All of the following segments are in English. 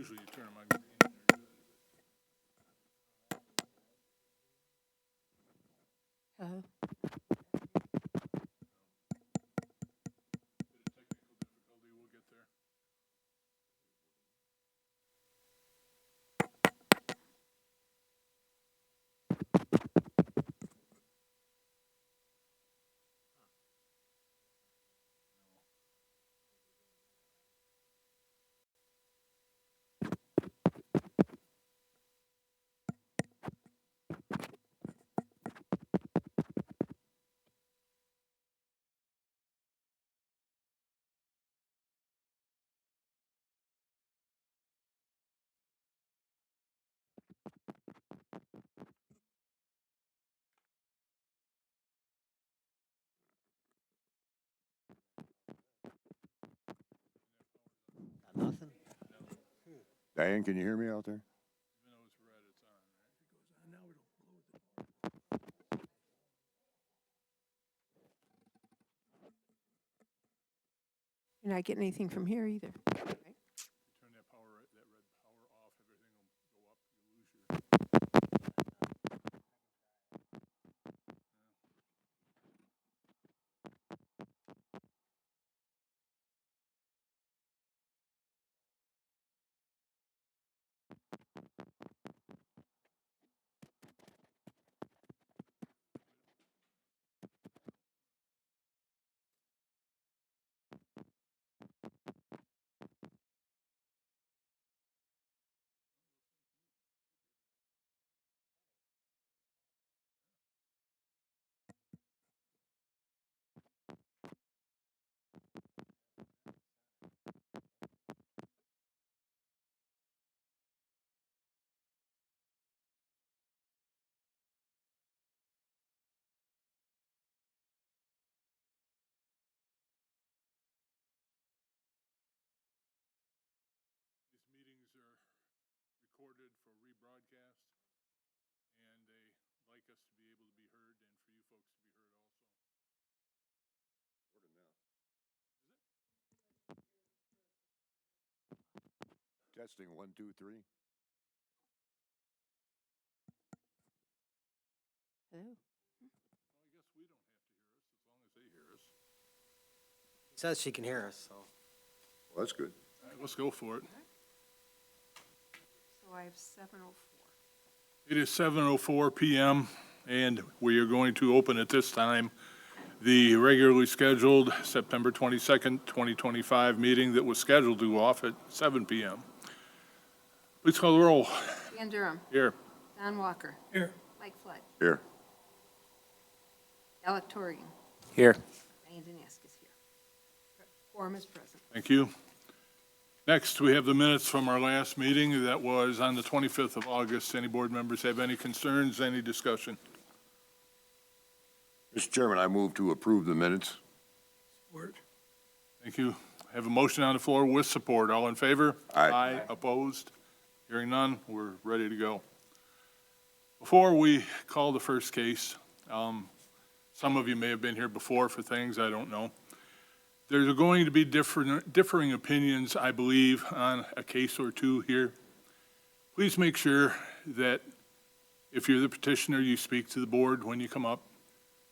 usually you turn them on green. Hello? Bit of technical difficulty, we'll get there. Nothing? Diane, can you hear me out there? Even though it's red, it's on, right? If it goes on now, it'll blow the. You're not getting anything from here either. Turn that power, that red power off, everything will go up, you lose your. These meetings are recorded for rebroadcast, and they like us to be able to be heard and for you folks to be heard also. Testing 1, 2, 3. Hello? Well, I guess we don't have to hear us as long as they hear us. It says she can hear us, so. Well, that's good. All right, let's go for it. So I have 7:04. It is 7:04 p.m. and we are going to open at this time the regularly scheduled September 22nd, 2025 meeting that was scheduled to go off at 7 p.m. Please call the roll. Dan Durham. Here. Don Walker. Here. Mike Flood. Here. Alec Torian. Here. Diane Daniskis here. Quorum is present. Thank you. Next, we have the minutes from our last meeting. That was on the 25th of August. Any board members have any concerns, any discussion? Mr. Chairman, I move to approve the minutes. Support. Thank you. I have a motion on the floor with support. All in favor? Aye. Aye. Opposed? Hearing none, we're ready to go. Before we call the first case, some of you may have been here before for things, I don't know. There's going to be differing opinions, I believe, on a case or two here. Please make sure that if you're the petitioner, you speak to the board when you come up.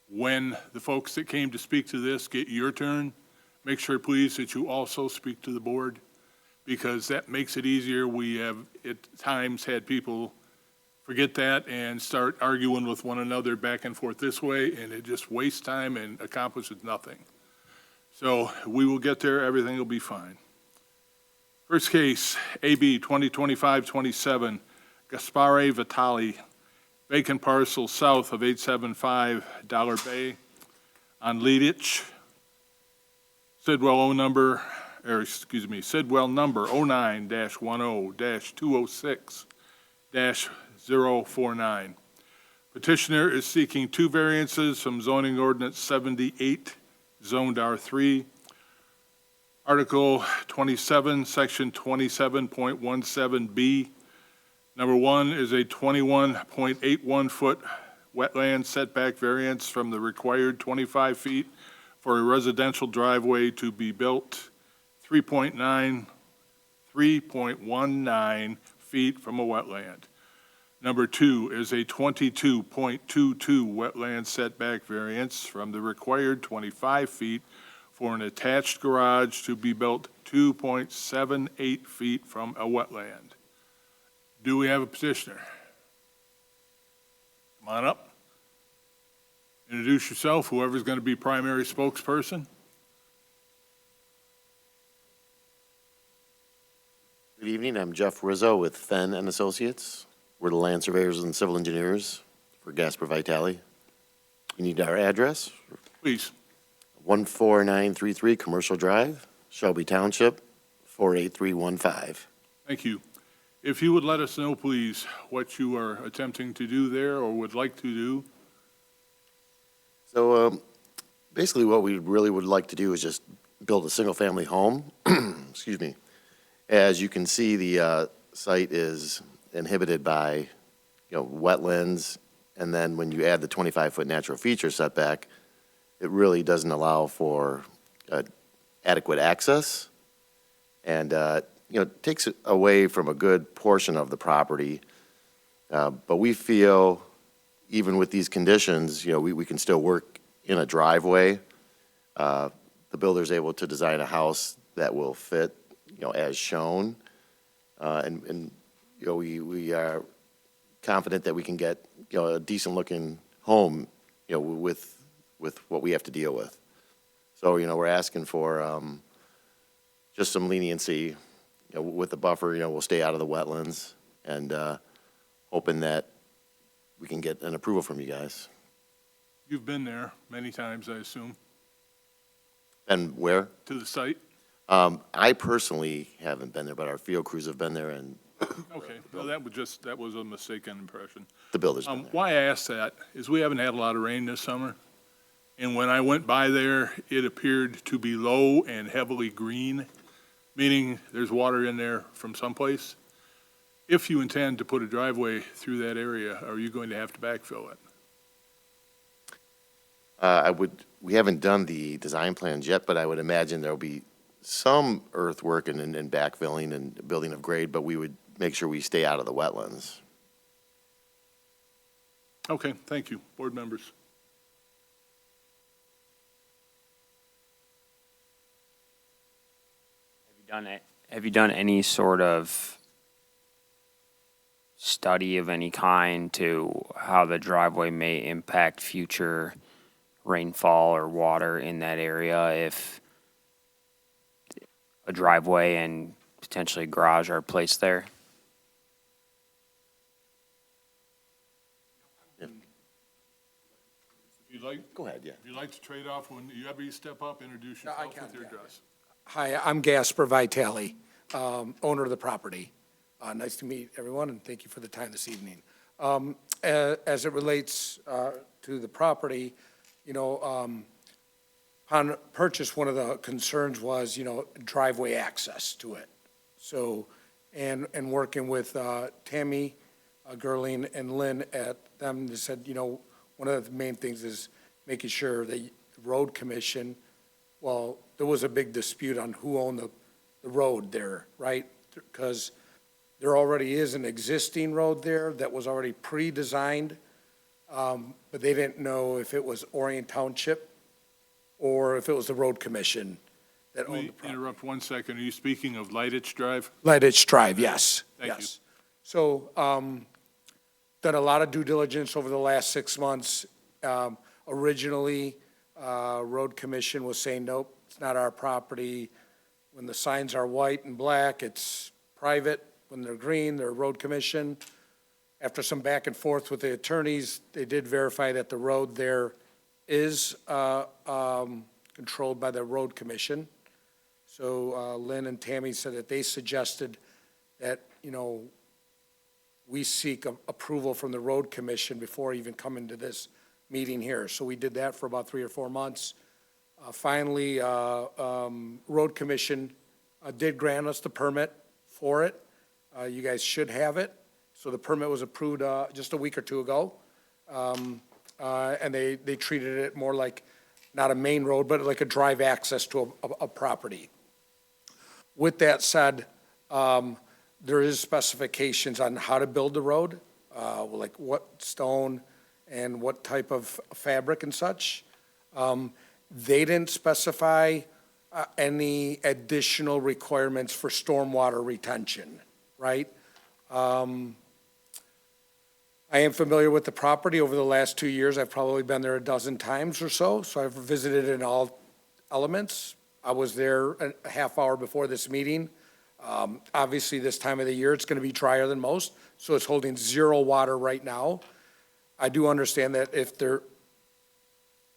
When the folks that came to speak to this get your turn, make sure, please, that you also speak to the board, because that makes it easier. We have at times had people forget that and start arguing with one another back and forth this way, and it just wastes time and accomplishes nothing. So we will get there. Everything will be fine. First case, AB 2025-27, Gaspare Vitali, vacant parcel south of 875 Dollar Bay on Leaditch. Sidwell number 09-10-206-049. Petitioner is seeking two variances from zoning ordinance 78, zoned R3. Article 27, section 27.17B. Number one is a 21.81-foot wetland setback variance from the required 25 feet for a residential driveway to be built 3.93 3.19 feet from a wetland. Number 2 is a 22.22 wetland setback variance from the required 25 feet for an attached garage to be built 2.78 feet from a wetland. Do we have a petitioner? Come on up. Introduce yourself, whoever's going to be primary spokesperson. Good evening, I'm Jeff Rizzo with Fenn and Associates. We're the land surveyors and civil engineers for Gasper Vitale. You need our address? Please. 14933 Commercial Drive, Shelby Township, 48315. Thank you. If you would let us know, please, what you are attempting to do there or would like to do. So basically what we really would like to do is just build a single-family home. Excuse me. As you can see, the site is inhibited by, wetlands, and then when you add the 25-foot natural feature setback, it really doesn't allow for adequate access, and it takes it away from a good portion of the property. But we feel, even with these conditions, we can still work in a driveway. The builder's able to design a house that will fit, as shown, and we are confident that we can get, a decent-looking home, with what we have to deal with. So, we're asking for just some leniency, with the buffer, we'll stay out of the wetlands, and hoping that we can get an approval from you guys. You've been there many times, I assume, And where? to the site? I personally haven't been there, but our field crews have been there, and Okay, well, that was a mistaken impression. the builder's been there. Why I ask that is we haven't had a lot of rain this summer, and when I went by there, it appeared to be low and heavily green, meaning there's water in there from someplace. If you intend to put a driveway through that area, are you going to have to backfill it? We haven't done the design plans yet, but I would imagine there'll be some earthwork and backfilling and building of grade, but we would make sure we stay out of the wetlands. Okay, thank you. Board members. Have you done any sort of study of any kind to how the driveway may impact future rainfall or water in that area if a driveway and potentially a garage are placed there? If you'd like, Go ahead, yeah. if you'd like to trade off, whenever you step up, introduce I yourself can, with your yeah. address. Hi, I'm Gasper Vitale, owner of the property. Nice to meet everyone, and thank you for the time this evening. As it relates to the property, upon purchase, one of the concerns was, driveway access to it. So, and working with Tammy Gerling and Lynn at them, they said, one of the main things is making sure the road commission, well, there was a big dispute on who owned the road there, right? Because there already is an existing road there that was already pre-designed, but they didn't know if it was Orion Township or if it was the road commission that Let owned me the property. interrupt 1 second. Are you speaking of Lightitch Drive? Lightitch Drive, yes. Thank you. Yes. So, done a lot of due diligence over the last 6 months. Originally, road commission was saying, nope, it's not our property. When the signs are white and black, it's private. When they're green, they're road commission. After some back and forth with the attorneys, they did verify that the road there is controlled by the road commission. So Lynn and Tammy said that they suggested that, we seek approval from the road commission before even coming to this meeting here. So we did that for about 3 or 4 months. Finally, road commission did grant us the permit for it. You guys should have it. So the permit was approved just a week or two ago. And they treated it more like not a main road, but like a drive access to a property. With that said, There is specifications on how to build the road, like what stone and what type of fabric and such. They didn't specify any additional requirements for stormwater retention, right? I am familiar with the property. Over the last 2 years, I've probably been there a dozen times or so, so I've visited in all elements. I was there a half hour before this meeting. Obviously, this time of the year, it's going to be drier than most, so it's holding zero water right now. I do understand that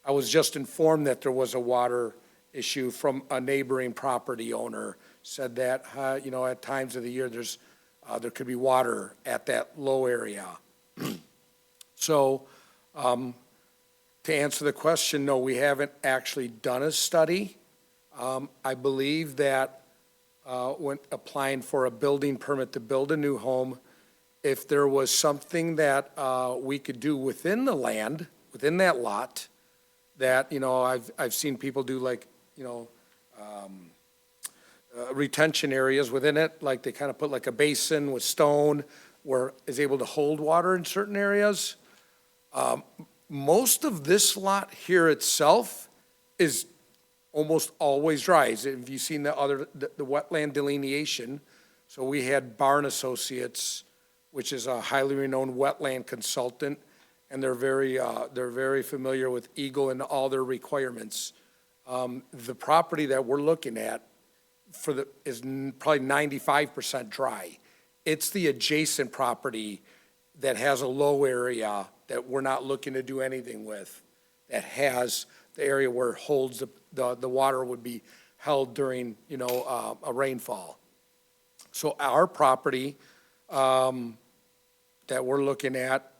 I was just informed that there was a water issue from a neighboring property owner, said that, at times of the year, there could be water at that low area. So, to answer the question, no, we haven't actually done a study. I believe that when applying for a building permit to build a new home, if there was something that we could do within the land, within that lot, that, I've seen people do like, retention areas within it, like they kind of put like a basin with stone where is able to hold water in certain areas. Most of this lot here itself is almost always dry. Have you seen the wetland delineation? So we had Barn Associates, which is a highly renowned wetland consultant, and they're very familiar with Eagle and all their requirements. The property that we're looking at is probably 95% dry. It's the adjacent property that has a low area that we're not looking to do anything with, that has the area where it holds the water would be held during, a rainfall. So our property that we're looking at,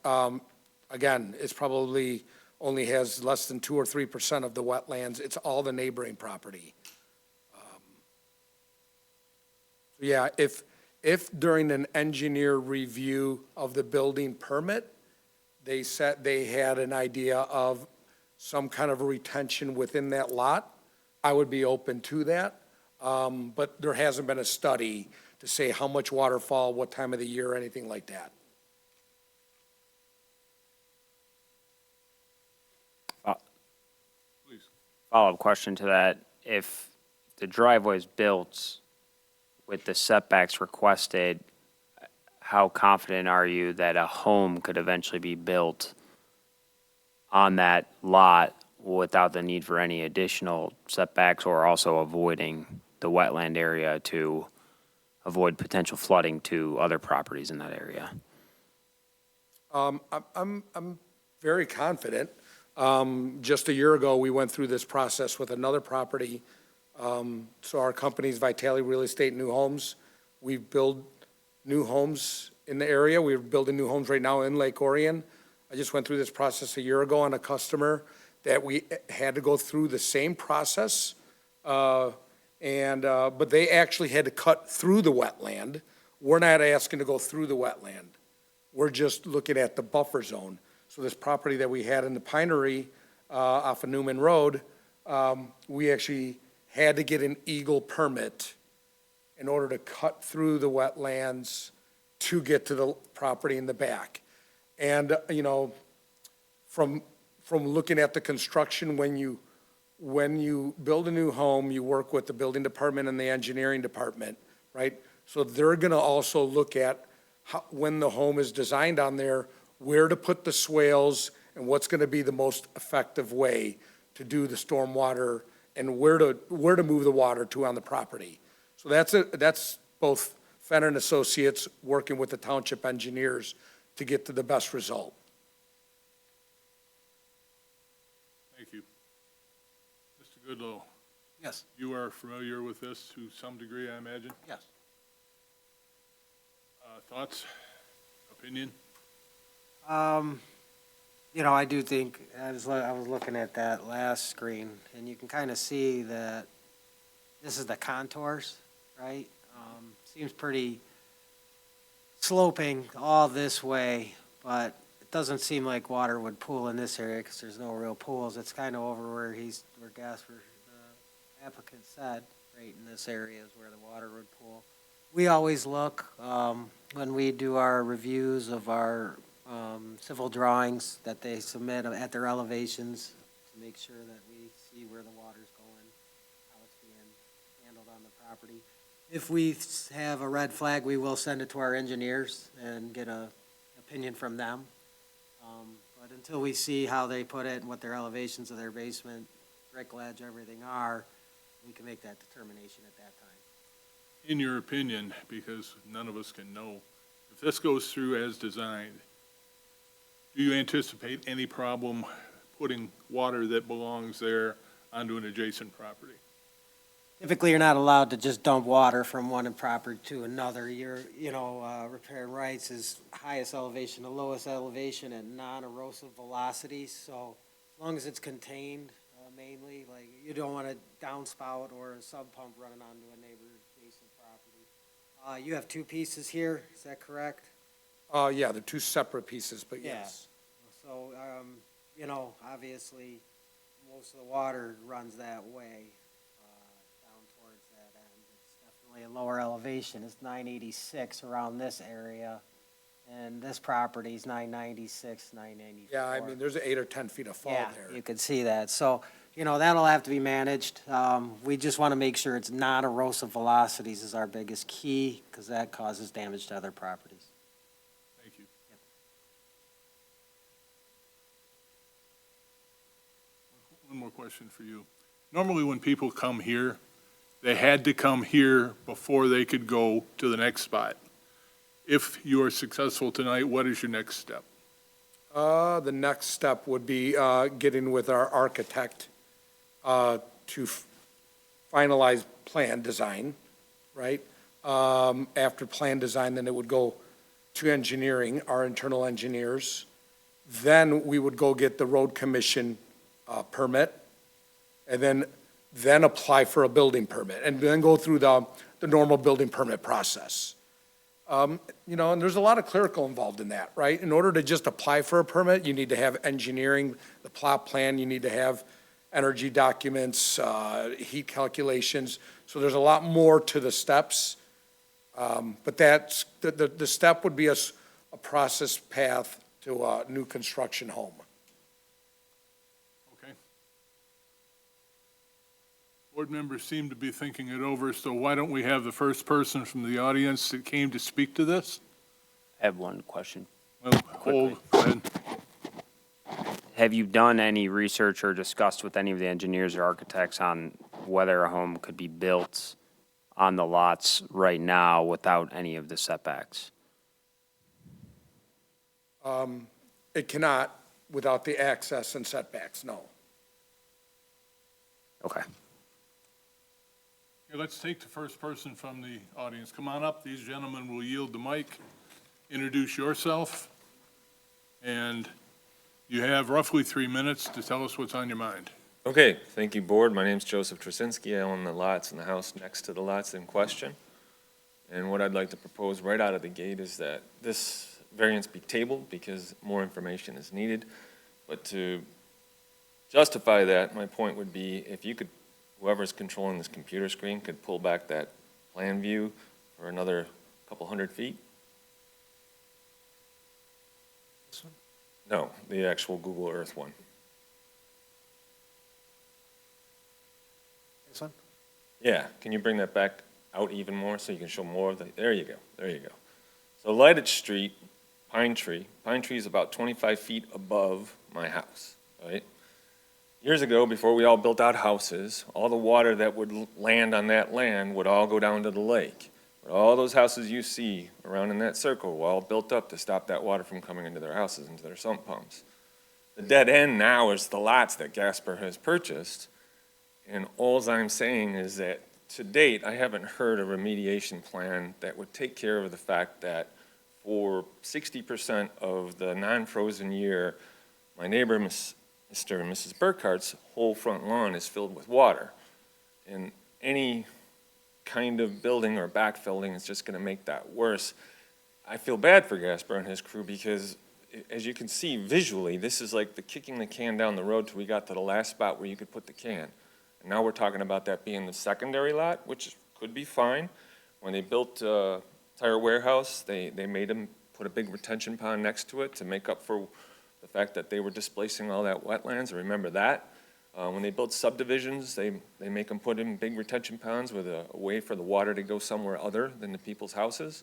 again, it's probably only has less than 2 or 3% of the wetlands. It's all the neighboring property. Yeah, if during an engineer review of the building permit, they said they had an idea of some kind of retention within that lot, I would be open to that. But there hasn't been a study to say how much waterfall, what time of the year, or anything like that. Please. Follow-up question to that. If the driveway is built with the setbacks requested, how confident are you that a home could eventually be built on that lot without the need for any additional setbacks, or also avoiding the wetland area to avoid potential flooding to other properties in that area? I'm very confident. Just a year ago, we went through this process with another property. So our company's Vitality Real Estate New Homes. We build new homes in the area. We're building new homes right now in Lake Orion. I just went through this process a year ago on a customer that we had to go through the same process. But they actually had to cut through the wetland. We're not asking to go through the wetland. We're just looking at the buffer zone. So this property that we had in the Pinery off of Newman Road, we actually had to get an Eagle permit in order to cut through the wetlands to get to the property in the back. And, from looking at the construction, when you build a new home, you work with the building department and the engineering department, right? So they're gonna also look at how, when the home is designed on there, where to put the swales and what's gonna be the most effective way to do the stormwater and where to move the water to on the property. So that's both Fenner and Associates working with the township engineers to get to the best result. Thank you. Mr. Goodlow, Yes. you are familiar with this to some degree, I imagine? Yes. Thoughts, opinion? I do think, I was looking at that last screen, and you can kind of see that this is the contours, right? Seems pretty sloping all this way, but it doesn't seem like water would pool in this area because there's no real pools. It's kind of over where the applicant said, right in this area is where the water would pool. We always look, when we do our reviews of our, civil drawings that they submit at their elevations to make sure that we see where the water's going, how it's being handled on the property. If we have a red flag, we will send it to our engineers and get a opinion from them. But until we see how they put it and what their elevations of their basement, brick ledge, everything are, we can make that determination at that time. In your opinion, because none of us can know, if this goes through as designed, do you anticipate any problem putting water that belongs there onto an adjacent property? Typically, you're not allowed to just dump water from one property to another. Repair and rights is highest elevation to lowest elevation at non-erosive velocities. So as long as it's contained, mainly, like you don't want a downspout or a sub pump running onto a neighbor's adjacent property. You have two pieces here, is that correct? Yeah, they're two separate pieces, but Yeah. yes. So, obviously, most of the water runs that way, down towards that end. It's definitely a lower elevation. It's 986 around this area, and this property's 996, 994. Yeah, I mean, there's 8 or 10 feet of fall Yeah, there. you could see that. So, that'll have to be managed. We just want to make sure it's non-erosive velocities is our biggest key, because that causes damage to other properties. Thank you. One more question for you. Normally, when people come here, they had to come here before they could go to the next spot. If you are successful tonight, what is your next step? The next step would be getting with our architect to finalize plan design, right? After plan design, then it would go to engineering, our internal engineers. Then we would go get the road commission permit, and then apply for a building permit, and then go through the normal building permit process. And there's a lot of clerical involved in that, right? In order to just apply for a permit, you need to have engineering, the plot plan, you need to have energy documents, heat calculations. So there's a lot more to the steps. But that's, the step would be a process path to a new construction home. Okay. Board members seem to be thinking it over, so why don't we have the first person from the audience that came to speak to this? I have one question. Well, hold, go ahead. Have you done any research or discussed with any of the engineers or architects on whether a home could be built on the lots right now without any of the setbacks? It cannot without the access and setbacks, no. Okay. Okay, let's take the first person from the audience. Come on up. These gentlemen will yield the mic. Introduce yourself. And you have roughly 3 minutes to tell us what's on your mind. Okay, thank you, Board. My name's Joseph Trasinski. I own the lots and the house next to the lots in question. And what I'd like to propose right out of the gate is that this variance be tabled because more information is needed. But to justify that, my point would be if you could, whoever's controlling this computer screen could pull back that plan view for another couple 100 feet. This one? No, the actual Google Earth one. This one? Yeah, can you bring that back out even more so you can show more of the, there you go, there you go. So Lighted Street, Pine Tree is about 25 feet above my house, right? Years ago, before we all built out houses, all the water that would land on that land would all go down to the lake. But all those houses you see around in that circle were all built up to stop that water from coming into their houses, into their sump pumps. The dead end now is the lots that Gasper has purchased, and all I'm saying is that to date, I haven't heard a remediation plan that would take care of the fact that for 60% of the non-frozen year, my neighbor, Mr. and Mrs. Burkhart's whole front lawn is filled with water. And any kind of building or backfilling is just going to make that worse. I feel bad for Gasper and his crew because, as you can see visually, this is like the kicking the can down the road till we got to the last spot where you could put the can. And now we're talking about that being the secondary lot, which could be fine, When they built Tire Warehouse, they made them put a big retention pond next to it to make up for the fact that they were displacing all that wetlands. I remember that. When they build subdivisions, they make them put in big retention ponds with a way for the water to go somewhere other than the people's houses.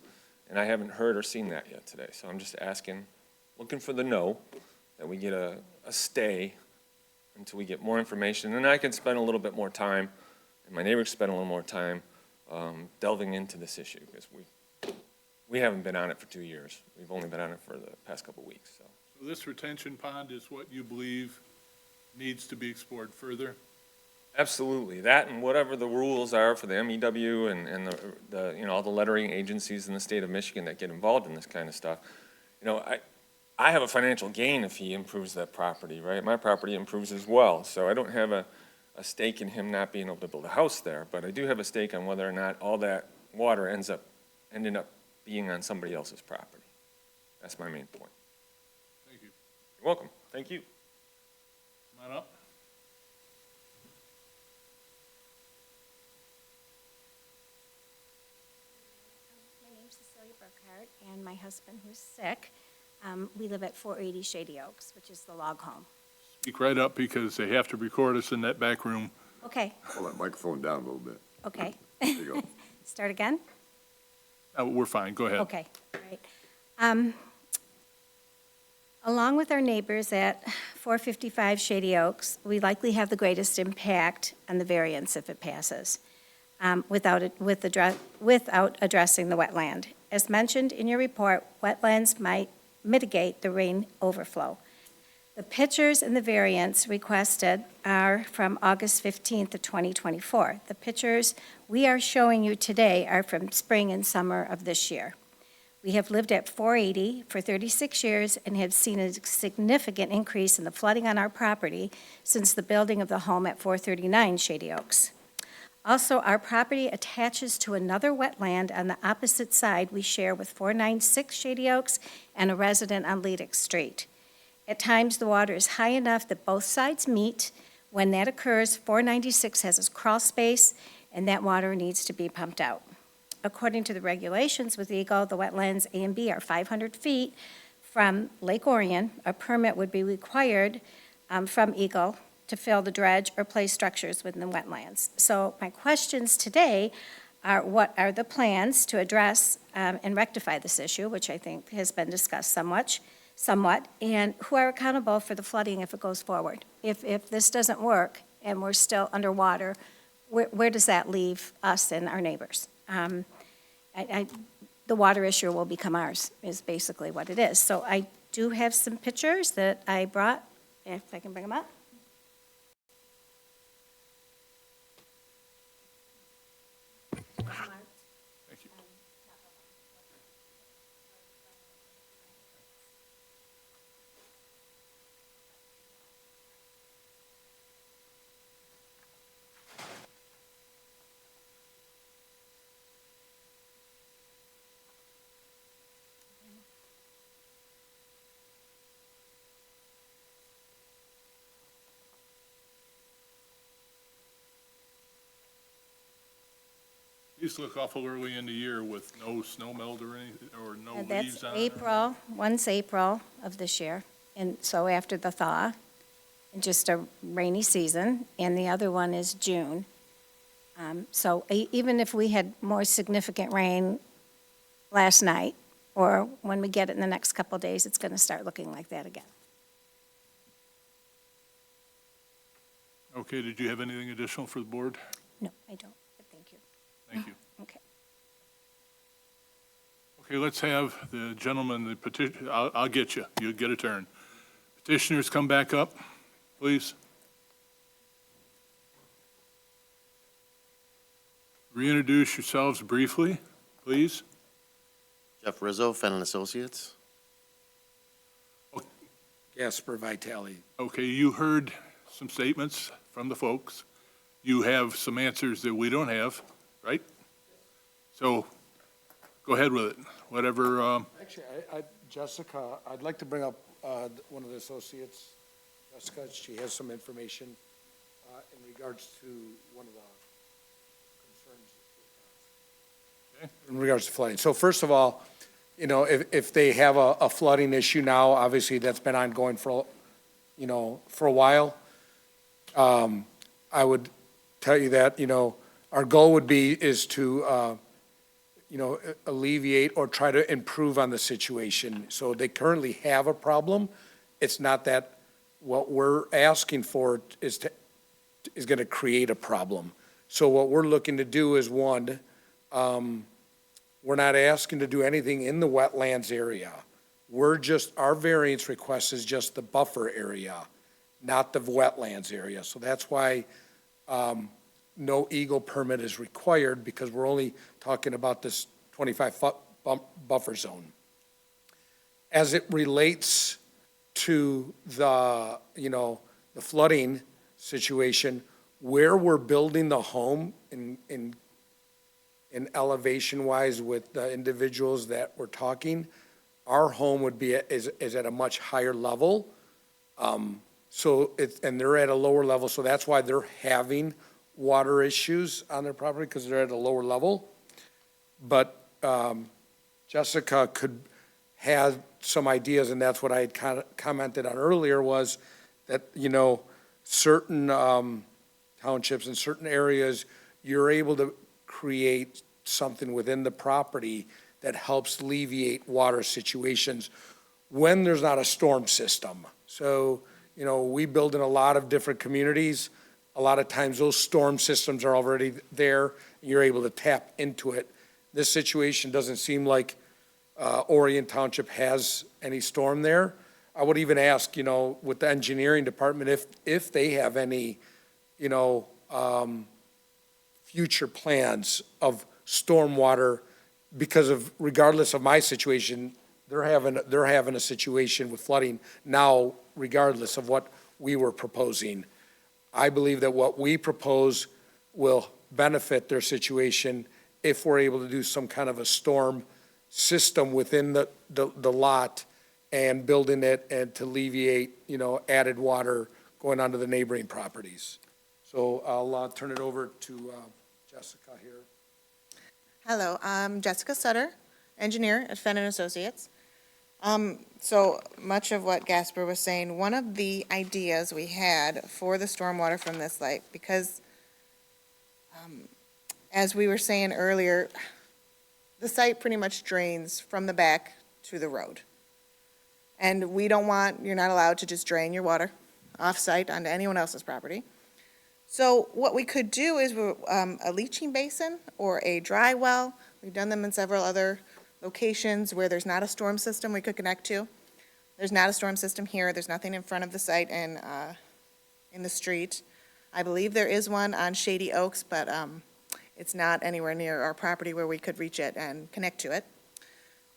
And I haven't heard or seen that yet today. So I'm just asking, looking for the no, that we get a stay until we get more information. And I can spend a little bit more time, and my neighbors spend a little more time delving into this issue, because we haven't been on it for 2 years. We've only been on it for the past couple of weeks, so. So this retention pond is what you believe needs to be explored further? Absolutely. That and whatever the rules are for the MEW and the, you know, all the lettering agencies in the state of Michigan that get involved in this kind of stuff. You know, I have a financial gain if he improves that property, right? My property improves as well. So I don't have a stake in him not being able to build a house there, but I do have a stake on whether or not all that water ending up being on somebody else's property. That's my main point. Thank you. You're welcome. Thank you. Come on up. My name's Cecilia Burkhart, and my husband, who's sick, we live at 480 Shady Oaks, which is the log home. Speak right up because they have to record us in that back room. Okay, Pull that microphone down a little bit. okay. There you go. Start again? We're fine, go ahead. Okay, right. Along with our neighbors at 455 Shady Oaks, we likely have the greatest impact on the variance if it passes, without addressing the wetland. As mentioned in your report, wetlands might mitigate the rain overflow. The pictures in the variance requested are from August 15th of 2024. The pictures we are showing you today are from spring and summer of this year. We have lived at 480 for 36 years and have seen a significant increase in the flooding on our property since the building of the home at 439 Shady Oaks. Also, our property attaches to another wetland on the opposite side we share with 496 Shady Oaks and a resident on Leedick Street. At times, the water is high enough that both sides meet. When that occurs, 496 has a crawl space, and that water needs to be pumped out. According to the regulations with Eagle, the wetlands A and B are 500 feet from Lake Orion. A permit would be required from Eagle to fill the dredge or place structures within the wetlands. So my questions today are, what are the plans to address and rectify this issue, which I think has been discussed somewhat, and who are accountable for the flooding if it goes forward? If this doesn't work and we're still underwater, where does that leave us and our neighbors? The water issue will become ours, is basically what it is. So I do have some pictures that I brought, if I can bring them up. Thank you. These look awful early in the year with no snow melt or anything, or no And leaves that's on it. April, one's April of this year, and so after the thaw, and just a rainy season, and the other one is June. So even if we had more significant rain last night, or when we get it in the next couple of days, it's going to start looking like that again. Okay, did you have anything additional for the board? No, I don't, but thank you. Thank you. Okay. Okay, let's have the gentleman, the petition, I'll get you, you'll get a turn. Petitioners, come back up, please. Reintroduce yourselves briefly, please. Jeff Rizzo, Fenn Associates. Gasper Vitale. Okay, you heard some statements from the folks. You have some answers that we don't have, right? So, go ahead with it, whatever, Actually, Jessica, I'd like to bring up one of the associates. Jessica, she has some information in regards to one of the concerns. in regards to flooding. So first of all, you know, if they have a flooding issue now, obviously that's been ongoing for, you know, for a while. I would tell you that, you know, our goal would be, is to, you know, alleviate or try to improve on the situation. So they currently have a problem. It's not that what we're asking for is gonna create a problem. So what we're looking to do is, one, we're not asking to do anything in the wetlands area. Our variance request is just the buffer area, not the wetlands area. So that's why, no Eagle permit is required, because we're only talking about this 25-foot buffer zone. As it relates to the, you know, the flooding situation, where we're building the home in elevation-wise with the individuals that we're talking, our home would be, is at a much higher level. So and they're at a lower level, so that's why they're having water issues on their property, because they're at a lower level. But Jessica had some ideas, and that's what I had commented on earlier, was that, you know, certain townships in certain areas, you're able to create something within the property that helps alleviate water situations when there's not a storm system. So, you know, we build in a lot of different communities. A lot of times those storm systems are already there. You're able to tap into it. This situation doesn't seem like Orion Township has any storm there. I would even ask, you know, with the engineering department, if they have any, you know, future plans of stormwater, because of, regardless of my situation, they're having a situation with flooding now, regardless of what we were proposing. I believe that what we propose will benefit their situation if we're able to do some kind of a storm system within the lot and building it, and to alleviate, you know, added water going onto the neighboring properties. So I'll turn it over to Jessica here. Hello, I'm Jessica Sutter, engineer at Fenn & Associates. So much of what Gasper was saying, one of the ideas we had for the stormwater from this lake, because as we were saying earlier, the site pretty much drains from the back to the road. And we don't want, you're not allowed to just drain your water off-site onto anyone else's property. So what we could do is a leaching basin or a dry well. We've done them in several other locations where there's not a storm system we could connect to. There's not a storm system here. There's nothing in front of the site and in the street. I believe there is one on Shady Oaks, but it's not anywhere near our property where we could reach it and connect to it.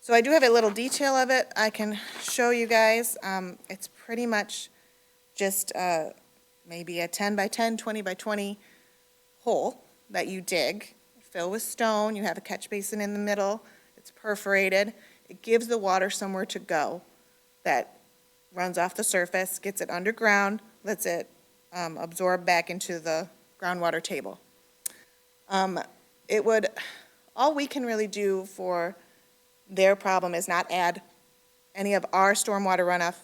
So I do have a little detail of it I can show you guys. It's pretty much just maybe a 10 by 10, 20 by 20 hole that you dig, fill with stone. You have a catch basin in the middle. It's perforated. It gives the water somewhere to go that runs off the surface, gets it underground, lets it absorb back into the groundwater table. All we can really do for their problem is not add any of our stormwater runoff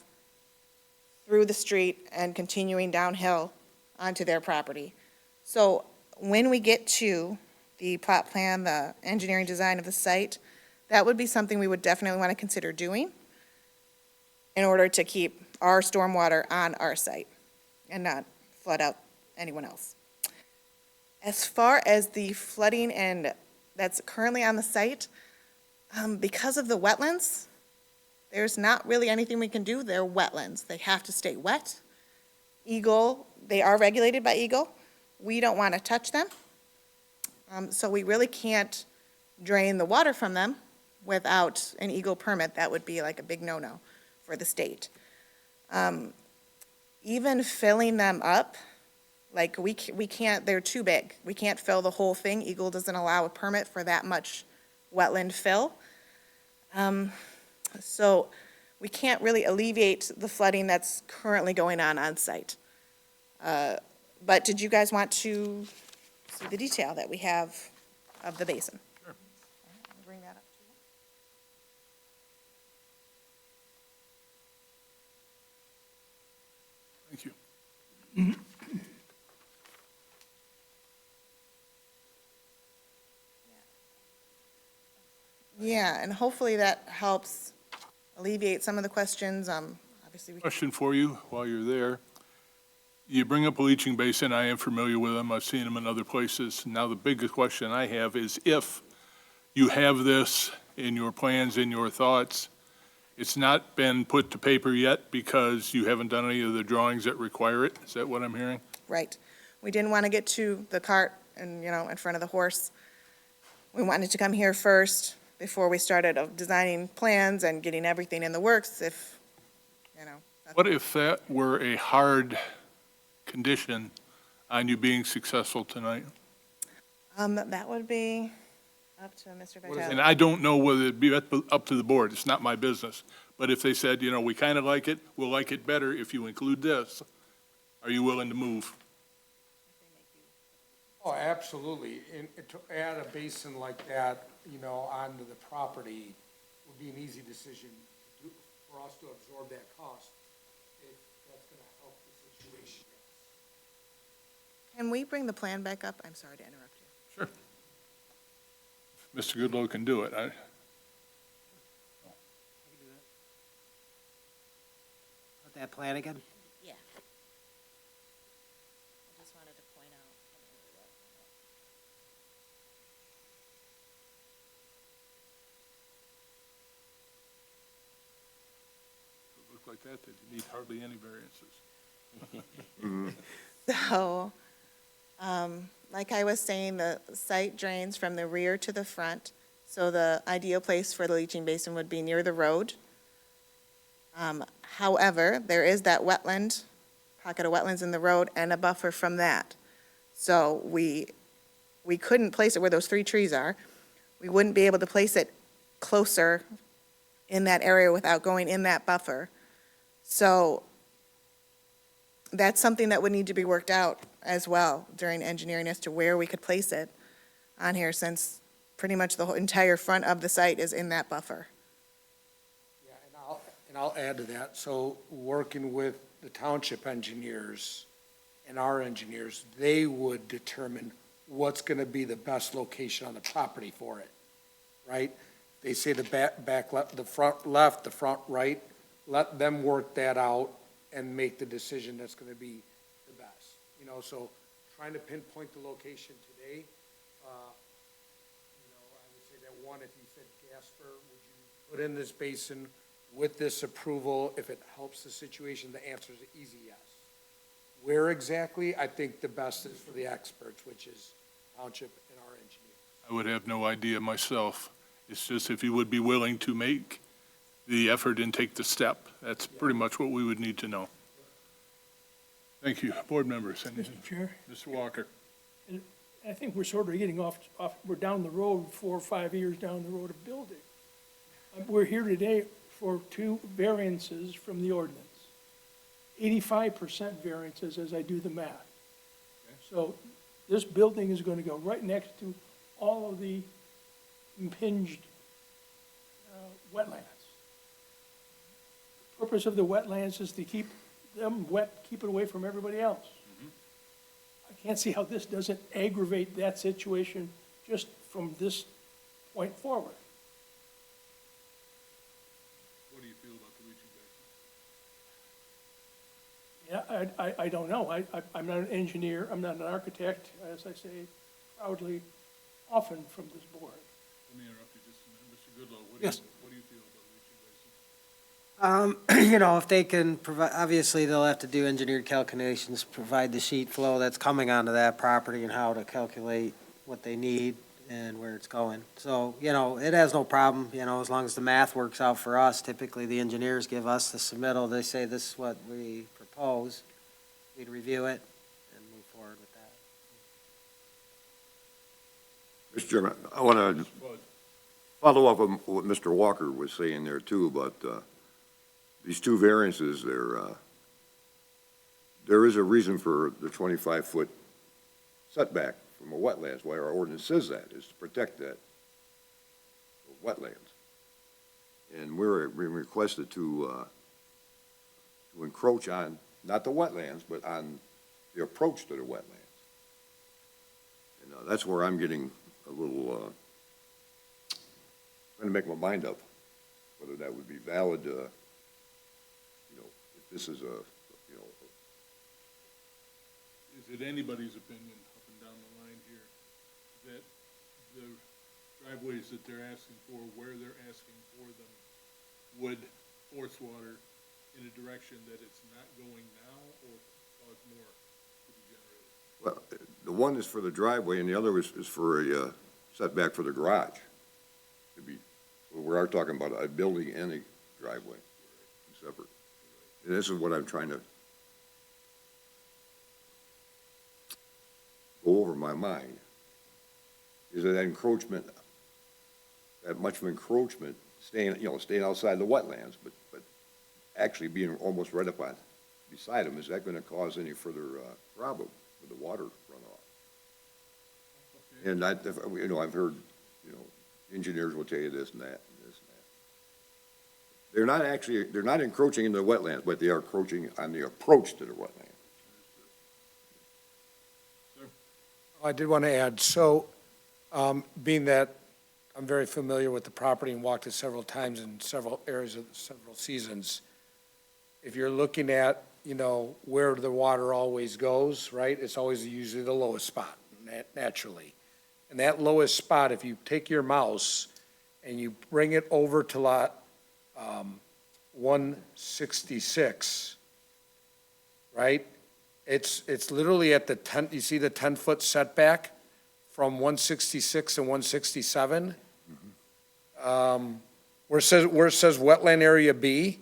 through the street and continuing downhill onto their property. So when we get to the plot plan, the engineering design of the site, that would be something we would definitely want to consider doing in order to keep our stormwater on our site and not flood out anyone else. As far as the flooding and that's currently on the site, because of the wetlands, there's not really anything we can do. They're wetlands. They have to stay wet. Eagle, they are regulated by Eagle. We don't want to touch them. So we really can't drain the water from them without an Eagle permit. That would be like a big no-no for the state. Even filling them up, like we can't, they're too big. We can't fill the whole thing. Eagle doesn't allow a permit for that much wetland fill. So we can't really alleviate the flooding that's currently going on site. But did you guys want to see the detail that we have of the basin? Sure. bring that up to you? Thank you. Yeah, and hopefully that helps alleviate some of the questions. Obviously, we Question for you while you're there. You bring up a leaching basin, I am familiar with them, I've seen them in other places. Now, the biggest question I have is if you have this in your plans, in your thoughts, it's not been put to paper yet because you haven't done any of the drawings that require it, is that what I'm hearing? right. We didn't want to get to the cart and, in front of the horse. We wanted to come here first before we started designing plans and getting everything in the works if, that's- What if that were a hard condition on you being successful tonight? That would be up to Mr. And Vitale. I don't know whether it'd be up to the board, it's not my business. But if they said, we kind of like it, we'll like it better if you include this, are you willing to move? Oh, absolutely. And to add a basin like that, onto the property would be an easy decision for us to absorb that cost if that's going to help the situation. Can we bring the plan back up? I'm sorry to interrupt you. Sure. If Mr. Goodloe can do it. Put that plan again? Yeah. I just wanted to point out. If it looked like that, then you need hardly any variances. So, like I was saying, the site drains from the rear to the front, so the ideal place for the leaching basin would be near the road. However, there is that pocket of wetlands in the road and a buffer from that. So we couldn't place it where those 3 trees are. We wouldn't be able to place it closer in that area without going in that buffer. So that's something that would need to be worked out as well during engineering as to where we could place it on here, since pretty much the whole entire front of the site is in that buffer. Yeah, and I'll add to that. So working with the township engineers and our engineers, they would determine what's going to be the best location on the property for it, right? They say the back left, the front left, the front right, let them work that out and make the decision that's going to be the best. So trying to pinpoint the location today, I would say that one, if you said Gasper, would you put in this basin with this approval? If it helps the situation, the answer is an easy yes. Where exactly, I think the best is for the experts, which is township and our engineers. I would have no idea myself. It's just if you would be willing to make the effort and take the step. That's pretty much what we would need to know. Thank you. Board members, and Mr. Chair, Mr. Walker. I think we're sort of getting off, we're down the road, 4 or 5 years down the road of building. We're here today for 2 variances from the ordinance. 85% variances as I do the math. So this building is going to go right next to all of the impinged wetlands. The purpose of the wetlands is to keep them wet, keep it away from everybody else. I can't see how this doesn't aggravate that situation just from this point forward. What do you feel about the leaching basin? Yeah, I don't know. I'm not an engineer, I'm not an architect, as I say proudly often from this board. Let me interrupt you just a minute. Mr. Goodloe, what Yes. do you feel about the leaching basin? If they can provide, obviously, they'll have to do engineered calculations, provide the sheet flow that's coming onto that property and how to calculate what they need and where it's going. So, it has no problem, as long as the math works out for us. Typically, the engineers give us the submittal, they say this is what we propose. We'd review it and move forward with that. Mr. Chairman, I want to follow up on what Mr. Walker was saying there too, about these 2 variances there is a reason for the 25-foot setback from a wetlands, why our ordinance says that, is to protect that. wetlands. And we requested to encroach on, not the wetlands, but on the approach to the wetlands. And that's where I'm getting a little, trying to make my mind up, whether that would be valid, if this is Is it anybody's opinion, up and down the line here, that the driveways that they're asking for, where they're asking for them, would force water in a direction that it's not going now, or cause more to be generated? well, the one is for the driveway, and the other is for a setback for the garage. We are talking about a building and a driveway, separate. And this is what I'm trying to go over in my mind. Is that encroachment, that much of encroachment, staying outside the wetlands, but actually being almost right up on, beside them, is that gonna cause any further, problem with the water runoff? And I've heard, engineers will tell you this and that, and this and that. They're not encroaching into the wetlands, but they are encroaching on the approach to the wetland. I did want to add, so, being that I'm very familiar with the property and walked it several times in several areas of several seasons, if you're looking at, where the water always goes, right, it's always usually the lowest spot, naturally. And that lowest spot, if you take your mouse and you bring it over to lot 166, right? It's literally at the 10, you see the 10-foot setback from 166 and 167? Where it says wetland area B,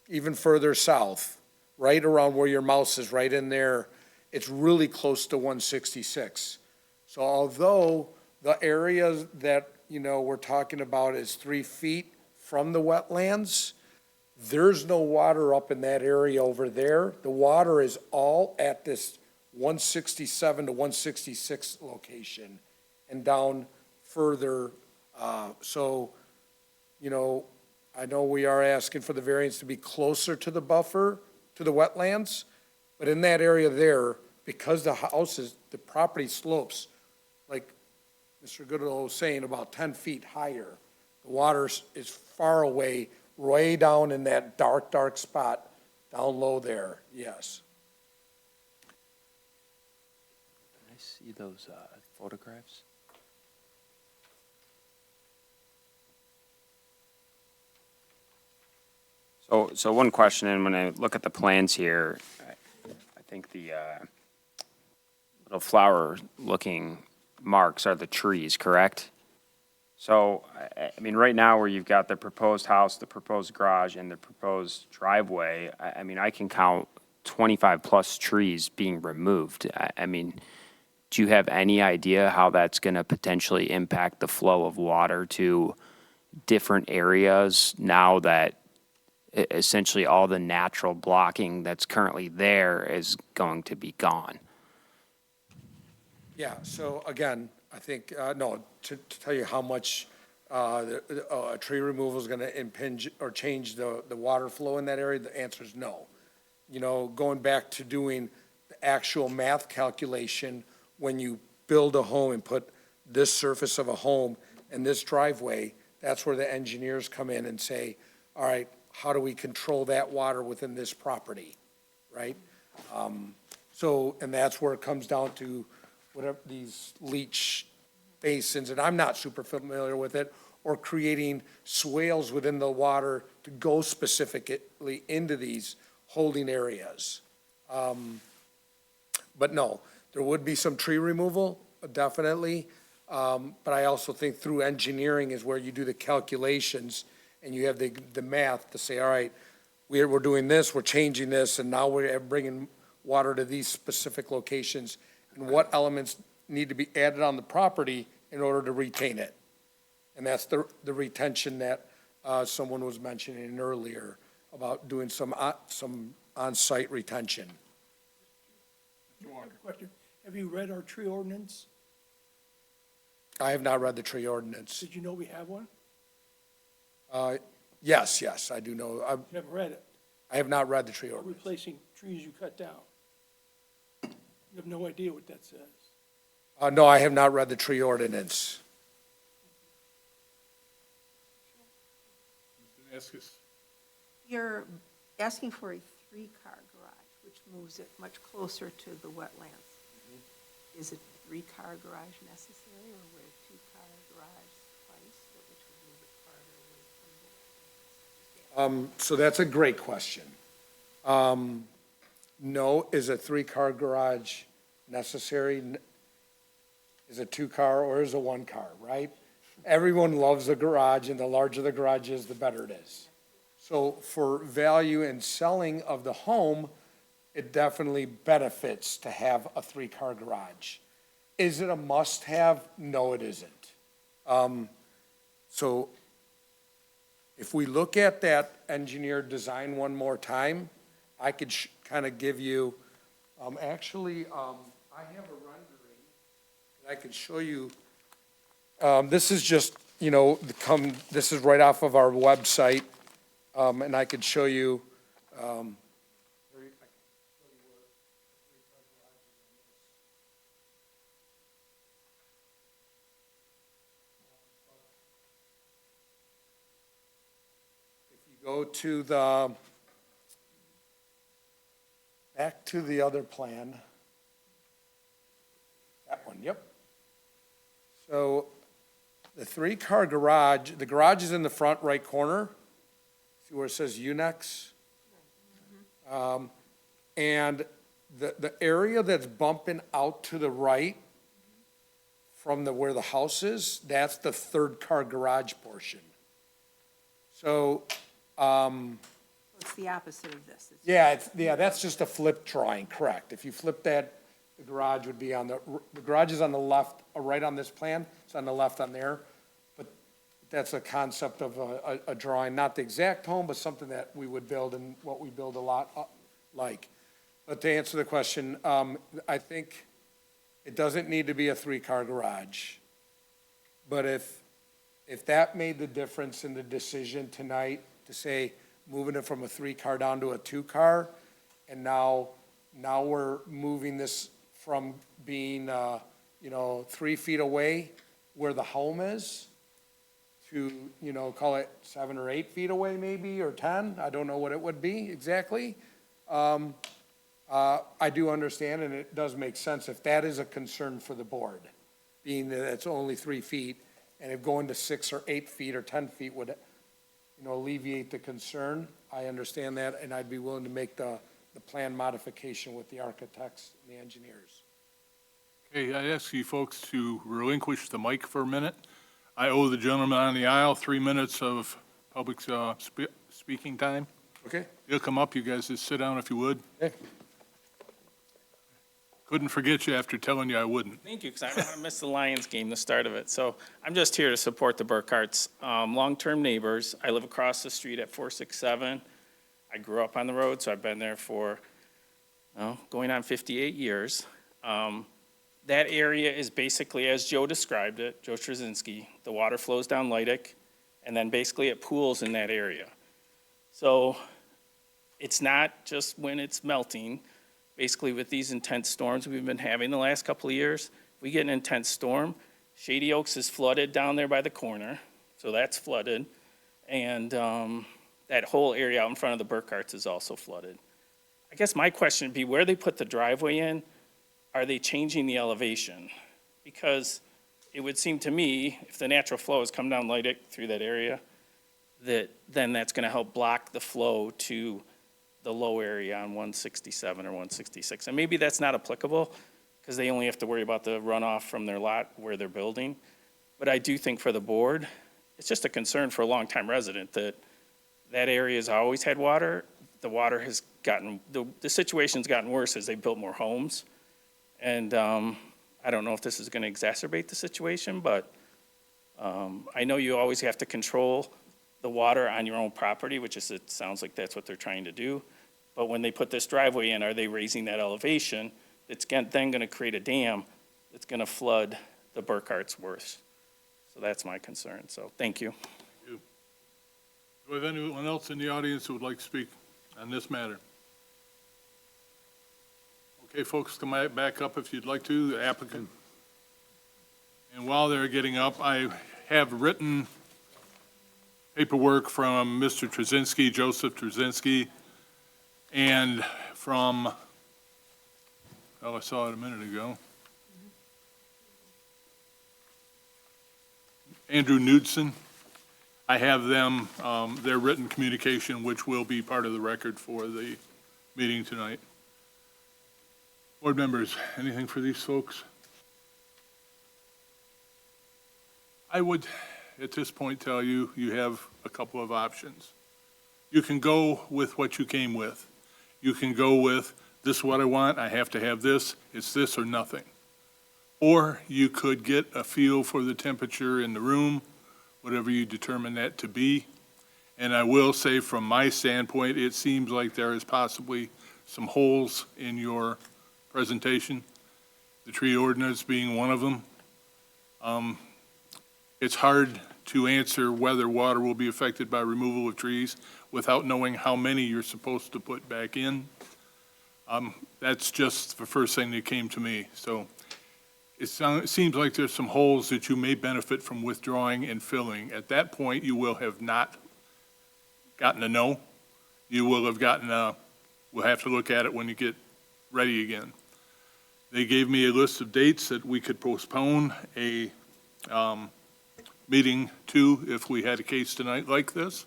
even further south, right around where your mouse is, right in there, it's really close to 166. So although the area that, we're talking about is 3 feet from the wetlands, there's no water up in that area over there. The water is all at this 167 to 166 location and down further. So, I know we are asking for the variance to be closer to the buffer, to the wetlands, but in that area there, because the property slopes, like Mr. Goodall was saying, about 10 feet higher, the water is far away, way down in that dark, dark spot, down low there, yes. Can I see those photographs? So one question, and when I look at the plans here, I think the little flower-looking marks are the trees, correct? So, I mean, right now where you've got the proposed house, the proposed garage, and the proposed driveway, I can count 25-plus trees being removed. I mean, do you have any idea how that's going to potentially impact the flow of water to different areas now that essentially all the natural blocking that's currently there is going to be gone? Yeah, so again, I think, no, to tell you how much tree removal is going to impinge or change the water flow in that area, the answer is no. Going back to doing the actual math calculation, when you build a home and put this surface of a home and this driveway, that's where the engineers come in and say, all right, how do we control that water within this property, right? And that's where it comes down to whatever these leach basins, and I'm not super familiar with it, or creating swales within the water to go specifically into these holding areas. But no, there would be some tree removal, definitely. But I also think through engineering is where you do the calculations and you have the math to say, all right, we're doing this, we're changing this, and now we're bringing water to these specific locations, and what elements need to be added on the property in order to retain it. And that's the retention that someone was mentioning earlier about doing some on-site retention. I have a question. Have you read our tree ordinance? I have not read the tree ordinance. Did you know we have one? Yes, I do know. You haven't read it. I have not read the tree We're ordinance. replacing trees you cut down. You have no idea what that says. No, I have not read the tree ordinance. Mr. Naskis? You're asking for a three-car garage, which moves it much closer to the wetlands. Is a three-car garage necessary, or would a two-car garage suffice, which would move it farther away from the wetlands? So that's a great question. No, is a three-car garage necessary? Is a two-car or is a one-car, right? Everyone loves a garage, and the larger the garage is, the better it is. So for value and selling of the home, it definitely benefits to have a three-car garage. Is it a must-have? No, it isn't. So if we look at that engineered design one more time, I could kind of give you, I have a rendering, and I could show you, this is just, this is right off of our website, and I could show you, go to back to the other plan. That one, yep. So the three-car garage, the garage is in the front right corner. See where it says Unex? And the area that's bumping out to the right from where the house is, that's the third-car garage portion. So, It's the opposite of this. yeah, that's just a flip drawing, correct. If you flip that, the garage would be the garage is on the left, right on this plan, it's on the left on there. But that's a concept of a drawing, not the exact home, but something that we would build and what we build a lot like. But to answer the question, I think it doesn't need to be a three-car garage. But if that made the difference in the decision tonight to say, moving it from a three-car down to a two-car, and now we're moving this from being, 3 feet away where the home is to, call it 7 or 8 feet away maybe, or 10, I don't know what it would be exactly. I do understand, and it does make sense if that is a concern for the board, being that it's only 3 feet, and if going to 6 or 8 feet or 10 feet would, alleviate the concern. I understand that, and I'd be willing to make the plan modification with the architects and the engineers. Okay, I ask you folks to relinquish the mic for a minute. I owe the gentleman on the aisle 3 minutes of public speaking time. Okay? He'll come up, you guys just sit down if you would. Okay. Couldn't forget you after telling you I wouldn't. Thank you, because I don't want to miss the Lions game, the start of it. So I'm just here to support the Burkharts, long-term neighbors. I live across the street at 467. I grew up on the road, so I've been there for, going on 58 years. That area is basically, as Joe described it, Joe Trzynski, the water flows down Leidick, and then basically it pools in that area. So it's not just when it's melting. Basically, with these intense storms we've been having the last couple of years, we get an intense storm. Shady Oaks is flooded down there by the corner, so that's flooded. And that whole area out in front of the Burkharts is also flooded. I guess my question would be, where they put the driveway in, are they changing the elevation? Because it would seem to me, if the natural flow has come down Leidick through that area, then that's going to help block the flow to the low area on 167 or 166. And maybe that's not applicable because they only have to worry about the runoff from their lot where they're building. But I do think for the board, it's just a concern for a longtime resident that area has always had water. The water has gotten, the situation's gotten worse as they built more homes. And I don't know if this is going to exacerbate the situation, but I know you always have to control the water on your own property, which is, it sounds like that's what they're trying to do. But when they put this driveway in, are they raising that elevation? It's then going to create a dam that's going to flood the Burkharts worse. So that's my concern, so thank you. Do we have anyone else in the audience who would like to speak on this matter? Okay, folks, come back up if you'd like to, the applicant. And while they're getting up, I have written paperwork from Mr. Trzynski, Joseph Trzynski, and from, oh, I saw it a minute ago, Andrew Knudsen. I have them, their written communication, which will be part of the record for the meeting tonight. Board members, anything for these folks? I would, at this point, tell you, you have a couple of options. You can go with what you came with. You can go with, this is what I want, I have to have this, it's this or nothing. Or you could get a feel for the temperature in the room, whatever you determine that to be. And I will say, from my standpoint, it seems like there is possibly some holes in your presentation, the tree ordinance being one of them. It's hard to answer whether water will be affected by removal of trees without knowing how many you're supposed to put back in. That's just the first thing that came to me. So it seems like there's some holes that you may benefit from withdrawing and filling. At that point, you will have not gotten a no. You will have gotten a, we'll have to look at it when you get ready again. They gave me a list of dates that we could postpone a meeting to if we had a case tonight like this.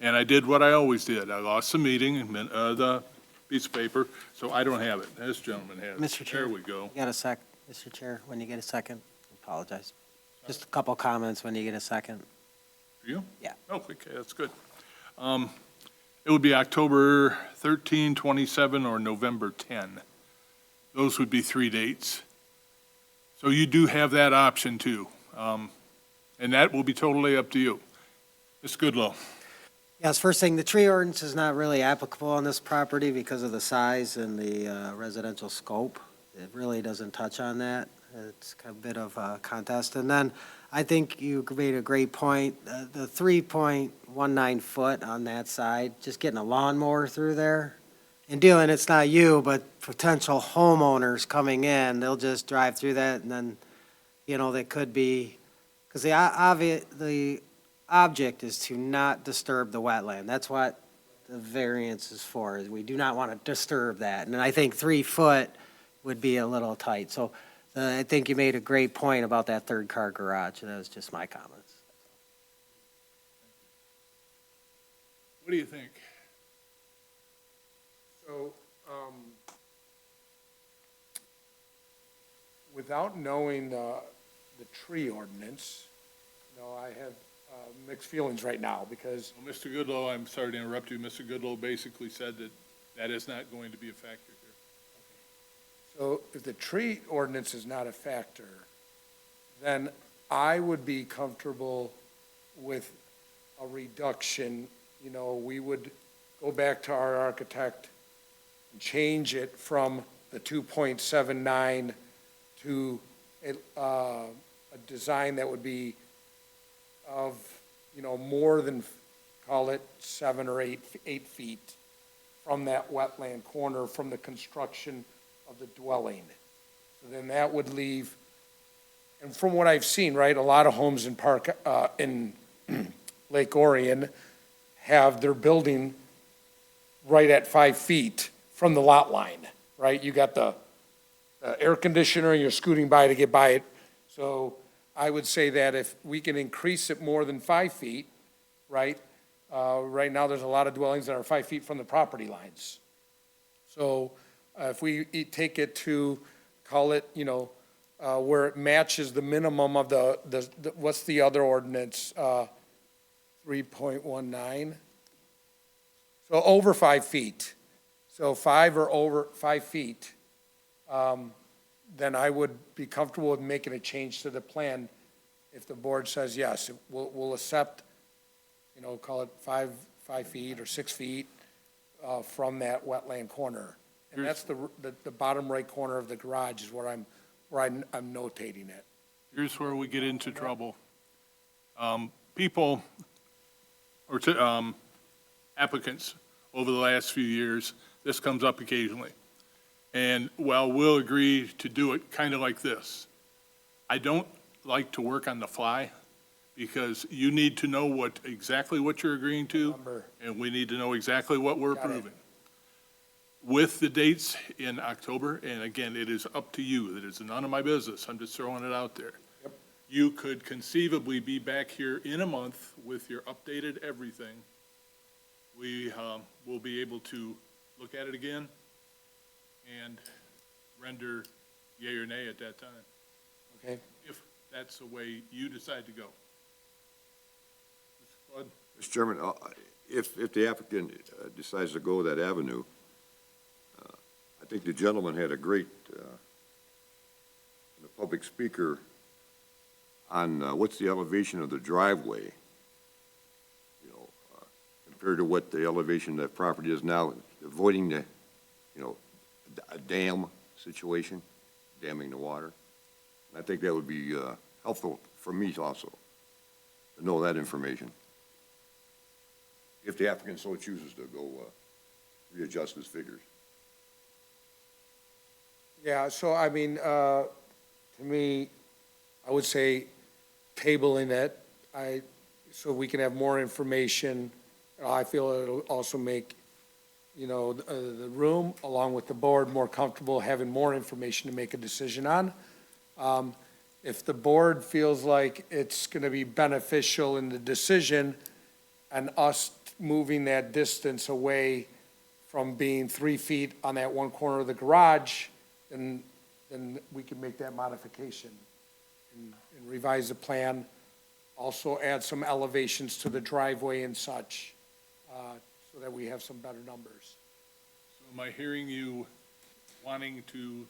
And I did what I always did. I lost the meeting and the piece of paper, so I don't have it. This gentleman has it. Mr. Chair. There we go. You got a sec, Mr. Chair, when you get a second, apologize. Just a couple comments when you get a second. For you? Yeah. Oh, okay, that's good. It would be October 13, 27, or November 10. Those would be 3 dates. So you do have that option too. And that will be totally up to you. Ms. Goodlow. Yes, first thing, the tree ordinance is not really applicable on this property because of the size and the residential scope. It really doesn't touch on that. It's a bit of a contest. And then I think you made a great point. The 3.19 foot on that side, just getting a lawnmower through there. And dealing, it's not you, but potential homeowners coming in, they'll just drive through that and then, you know, they could be, because the object is to not disturb the wetland. That's what the variance is for, is we do not want to disturb that. And I think 3 foot would be a little tight. So I think you made a great point about that third car garage. That was just my comments. What do you think? So, without knowing the tree ordinance, you know, I have mixed feelings right now because, Well, Mr. Goodlow, I'm sorry to interrupt you. Mr. Goodlow basically said that that is not going to be a factor here. so if the tree ordinance is not a factor, then I would be comfortable with a reduction. You know, we would go back to our architect and change it from the 2.79 to a design that would be of, you know, more than, call it 7 or 8 feet from that wetland corner, from the construction of the dwelling. So then that would leave, and from what I've seen, right, a lot of homes in Lake Orion have their building right at 5 feet from the lot line, right? You got the air conditioner, you're scooting by to get by it. So I would say that if we can increase it more than 5 feet, right? Right now, there's a lot of dwellings that are 5 feet from the property lines. So if we take it to, call it, you know, where it matches the minimum of the what's the other ordinance? 3.19? So over 5 feet. So 5 or over 5 feet, then I would be comfortable with making a change to the plan if the board says, yes, we'll accept, you know, call it 5 feet or 6 feet from that wetland corner. And that's the bottom right corner of the garage is where I'm notating it. Here's where we get into trouble. People, or applicants, over the last few years, this comes up occasionally. And while we'll agree to do it kind of like this, I don't like to work on the fly, because you need to know exactly what you're agreeing to, and we need to know exactly what we're Got it. approving. With the dates in October, and again, it is up to you, it is none of my business, I'm just throwing it out there. Yep. You could conceivably be back here in a month with your updated everything. We will be able to look at it again and render yea or nay at that time, Okay. if that's the way you decide to go. Mr. Claude? Mr. Chairman, if the applicant decides to go that avenue, I think the gentleman had a great, the public speaker on what's the elevation of the driveway, you know, compared to what the elevation of that property is now, avoiding the, you know, a dam situation, damming the water. I think that would be helpful for me also, to know that information. If the applicant so chooses to go readjust his figures. Yeah, so I mean, to me, I would say tabling it, so we can have more information. I feel it'll also make, you know, the room, along with the board, more comfortable having more information to make a decision on. If the board feels like it's gonna be beneficial in the decision and us moving that distance away from being 3 feet on that one corner of the garage, then we can make that modification and revise the plan. Also add some elevations to the driveway and such, so that we have some better numbers. So am I hearing you wanting to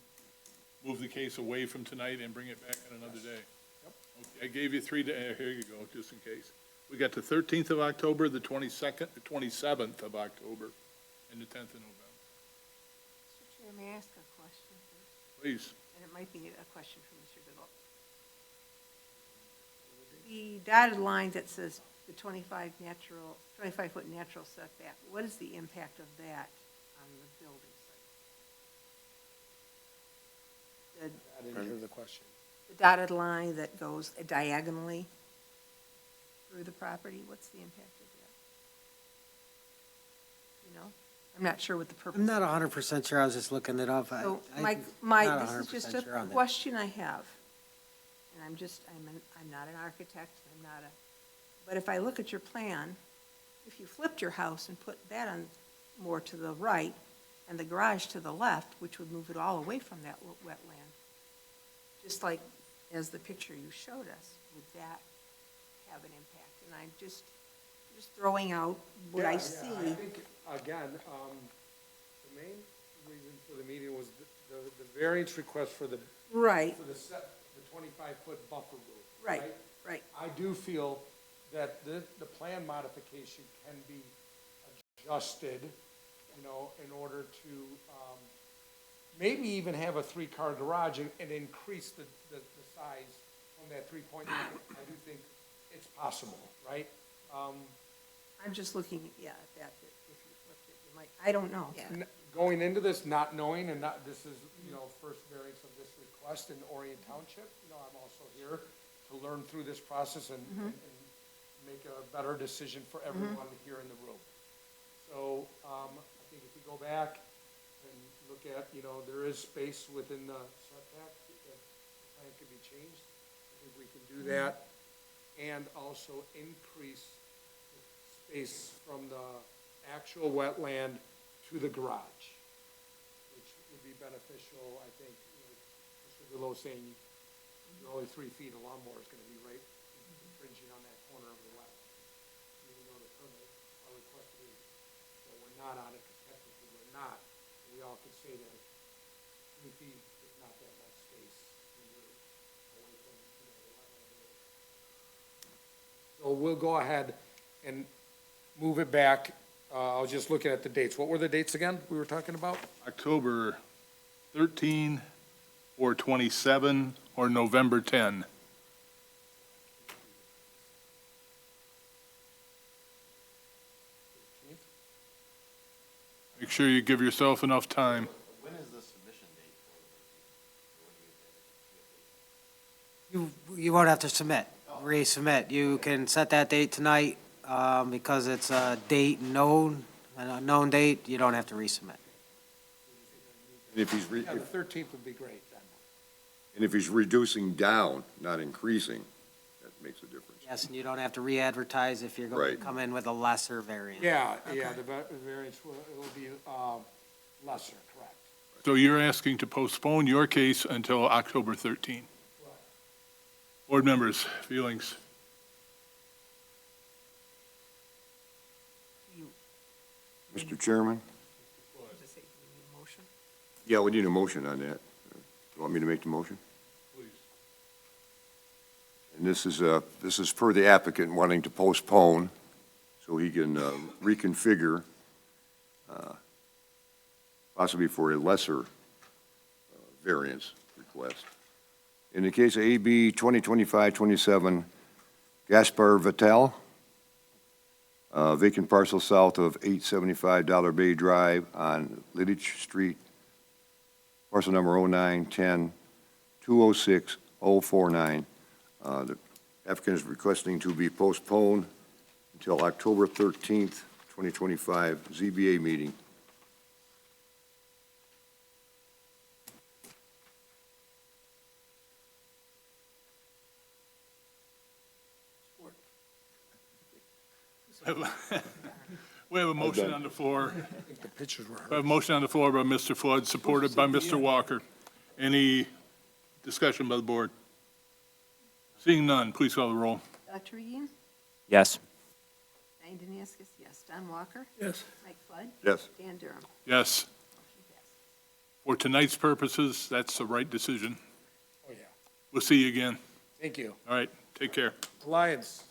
move the case away from tonight and bring it back on another day? Yep. Okay, I gave you 3 days, here you go, just in case. We got the 13th of October, the 22nd, the 27th of October, and the 10th of November. Mr. Chair, may I ask a question, first? Please. And it might be a question for Mr. Goodall. The dotted line that says the 25-foot natural setback, what is the impact of that on the building site? I didn't hear the question. The dotted line that goes diagonally through the property, what's the impact of that? You know, I'm not sure what the purpose. I'm not 100% sure, I was just looking it up. So I'm my, not this is just 100% sure a on that. question I have. And I'm not an architect, I'm not a, but if I look at your plan, if you flipped your house and put that on more to the right and the garage to the left, which would move it all away from that wetland, just like as the picture you showed us, would that have an impact? And I'm just throwing out what I see. I think, again, the main reason for the meeting was the variance request for the, Right, for the 25-foot buffer rule. right, right. I do feel that the plan modification can be adjusted, you know, in order to, maybe even have a 3-car garage and increase the size from that 3.9. I do think it's possible, right? I'm just looking, yeah, at that, if you flipped it, you might, I don't know. Going into this, not knowing, and not, this is, you know, first variance of this request in Orion Township, you know, I'm also here to learn through this process and make a better decision for everyone here in the room. So, I think if you go back and look at, you know, there is space within the setback, that the plan can be changed. I think we can do that, and also increase the space from the actual wetland to the garage, which would be beneficial, I think, you know, Mr. Grillo saying you're only 3 feet, a lawnmower is gonna be right infringing on that corner of the wetland. Even though the permit, our request is, so we're not on it, because technically we're not, we all could say that 3 feet is not that much space when you're away from, you know, the wetland area. So we'll go ahead and move it back. I was just looking at the dates. What were the dates again we were talking about? October 13 or 27 or November 10. Make sure you give yourself enough time. When is the submission date You won't have to submit, resubmit. You can set that date tonight, because it's a date known, an unknown date, you don't have to resubmit. And if he's, Yeah, the 13th would be great then. and if he's reducing down, not increasing, that makes a difference. Yes, and you don't have to re-advertise if you're going Right. to come in with a lesser variance. Yeah, the variance will be lesser, correct. So you're asking to postpone your case until October 13. Board members, feelings? Mr. Chairman? Just say, do we need a motion? Yeah, we need a motion on that. You want me to make the motion? Please. And this is per the applicant wanting to postpone so he can reconfigure, possibly for a lesser variance request. In the case of AB 2025-27, Gaspar Vitale, vacant parcel south of 875 Dollar Bay Drive on Lidditch Street, parcel number 0910-206-049. The applicant is requesting to be postponed until October 13th, 2025 ZBA meeting. We have a motion on the floor. The pictures were We have a motion on the floor by Mr. Flood, supported by Mr. Walker. Any discussion by the board? Seeing none, please call the roll. Dr. Egan? Yes. Diane Daneskis, yes. Don Walker? Yes. Mike Flood? Yes. Dan Durham? Yes. Motion passes. For tonight's purposes, that's the right decision. Oh, yeah. We'll see you again. Thank you. All right, take care. Alliance.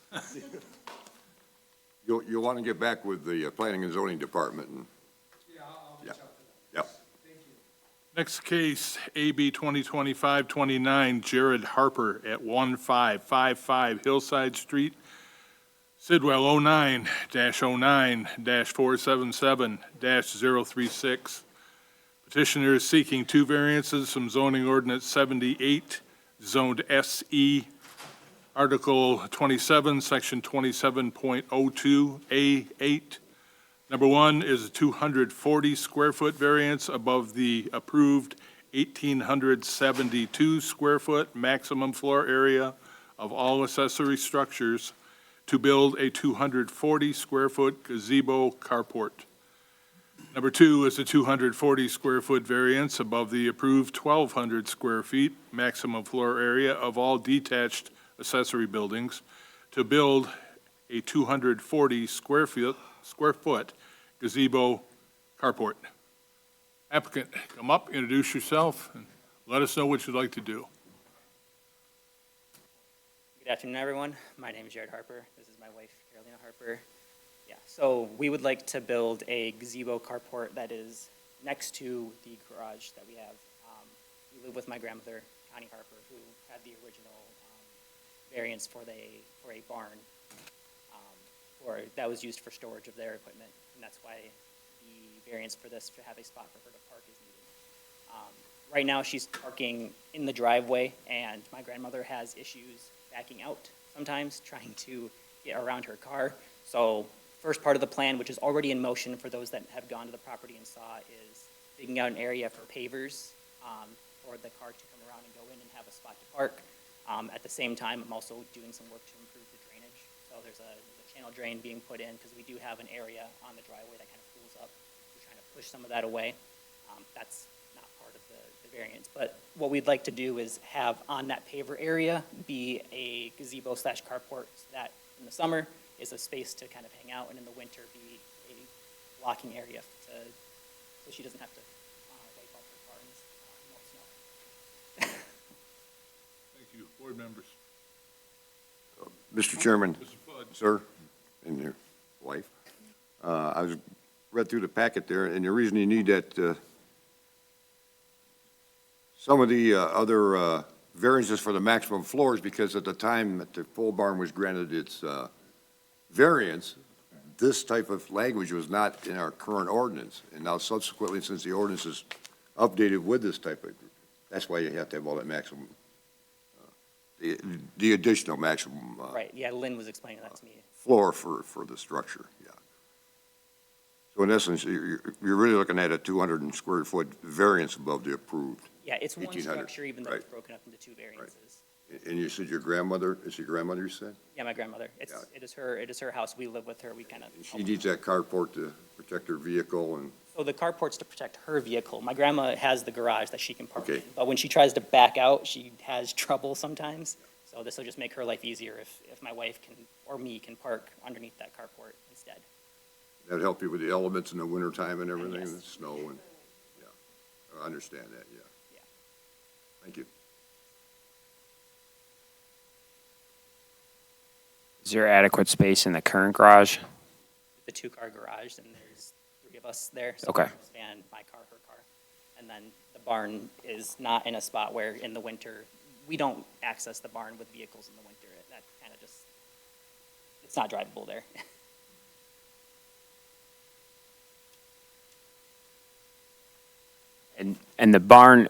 You'll want to get back with the Planning and Zoning Department and, Yeah, I'll reach yeah. Next case, AB 2025-29, Jared Harper at 1555 Hillside Street, Sidwell 09-09-477-036. Petitioner is seeking two variances from zoning ordinance 78, zoned SE, Article 27, Section 27.02A8. Number one is a 240-square-foot variance above the approved 1,872-square-foot maximum floor area of all accessory structures to build a 240-square-foot gazebo carport. Number two is a 240-square-foot variance above the approved 1,200 square feet maximum floor area of all detached accessory buildings to build a 240 square foot gazebo carport. Applicant, come up, introduce yourself, and let us know what you'd like to do. Good afternoon, everyone. My name is Jared Harper. This is my wife, Carolina Harper. Yeah, so we would like to build a gazebo carport that is next to the garage that we have. We live with my grandmother, Connie Harper, who had the original variance for a barn, or that was used for storage of their equipment, and that's why the variance for this, to have a spot for her to park, is needed. Right now, she's parking in the driveway, and my grandmother has issues backing out sometimes, trying to get around her car. So first part of the plan, which is already in motion for those that have gone to the property and saw, is digging out an area for pavers for the car to come around and go in and have a spot to park. At the same time, I'm also doing some work to improve the drainage. So there's a channel drain being put in because we do have an area on the driveway that kind of pools up. We're trying to push some of that away. That's not part of the variance. But what we'd like to do is have on that paver area be a gazebo / carport so that in the summer is a space to kind of hang out, and in the winter be a blocking area so she doesn't have to wipe out her car in the snow. Thank you. Board members. Mr. Chairman, Mr. Flood. sir, and your wife, read through the packet there, and the reason you need that, some of the other variances for the maximum floors, because at the time that the pole barn was granted its variance, this type of language was not in our current ordinance. And now subsequently, since the ordinance is updated with this type of, that's why you have to have all that maximum, the additional maximum Right, yeah, Lynn was explaining that to me. floor for the structure, yeah. So in essence, you're really looking at a 200 square foot variance above the approved. Yeah, it's one 1,800, structure, even though right. it's broken up into two variances. And you said your grandmother, is your grandmother, you said? Yeah, my grandmother, it is her house, we live with her, we kind of. She needs that carport to protect her vehicle and, So the carport's to protect her vehicle. My grandma has the garage that she can park in, Okay. but when she tries to back out, she has trouble sometimes. So this will just make her life easier if my wife can, or me, can park underneath that carport instead. that'd help you with the elements in the wintertime and everything, Yes. the snow and, yeah. I understand that, yeah. Yeah. Thank you. Is there adequate space in the current garage? The two-car garage, and there's three of us there. So Okay. we can span my car, her car. And then the barn is not in a spot where in the winter, we don't access the barn with vehicles in the winter. That kind of just, it's not drivable there. And the barn,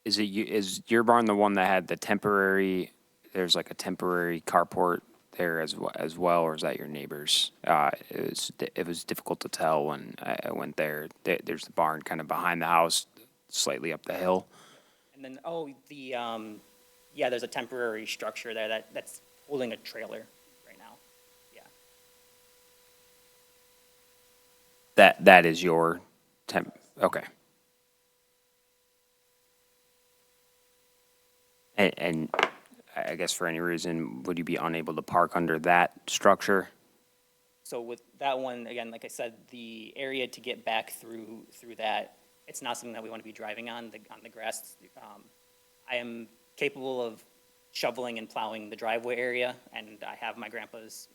is your barn the one that had the temporary, there's like a temporary carport there as well, or is that your neighbor's? It was difficult to tell when I went there. There's the barn kind of behind the house, slightly up the hill. And then, yeah, there's a temporary structure there that's holding a trailer right now. Yeah. That is your okay. And I guess for any reason, would you be unable to park under that structure? So with that one, again, like I said, the area to get back through that, it's not something that we want to be driving on the grass. I am capable of shoveling and plowing the driveway area, and I have my grandpa's,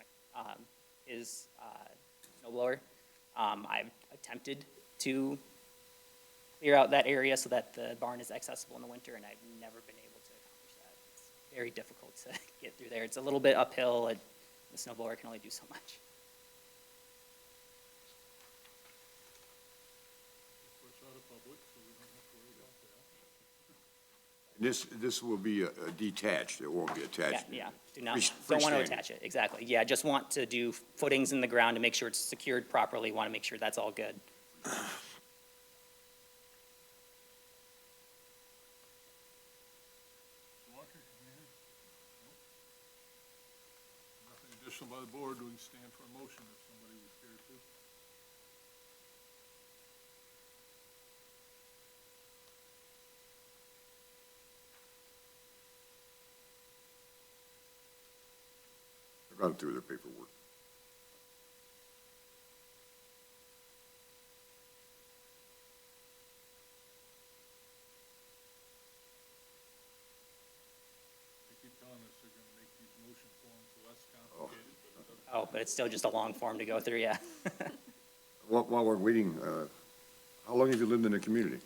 his snow blower. I've attempted to clear out that area so that the barn is accessible in the winter, and I've never been able to accomplish that. It's very difficult to get through there. It's a little bit uphill, and the snow blower can only do so much. This will be detached, it won't be attached. Yeah, don't want to Freestanding. attach it, exactly. Yeah, just want to do footings in the ground to make sure it's secured properly, want to make sure that's all good. Nothing additional by the board, we can stand for a motion if somebody was here to. They've gone through their paperwork. They keep telling us they're gonna make these motion forms less complicated, but it doesn't. Oh, but it's still just a long form to go through, yeah. While we're waiting, how long have you lived in the community?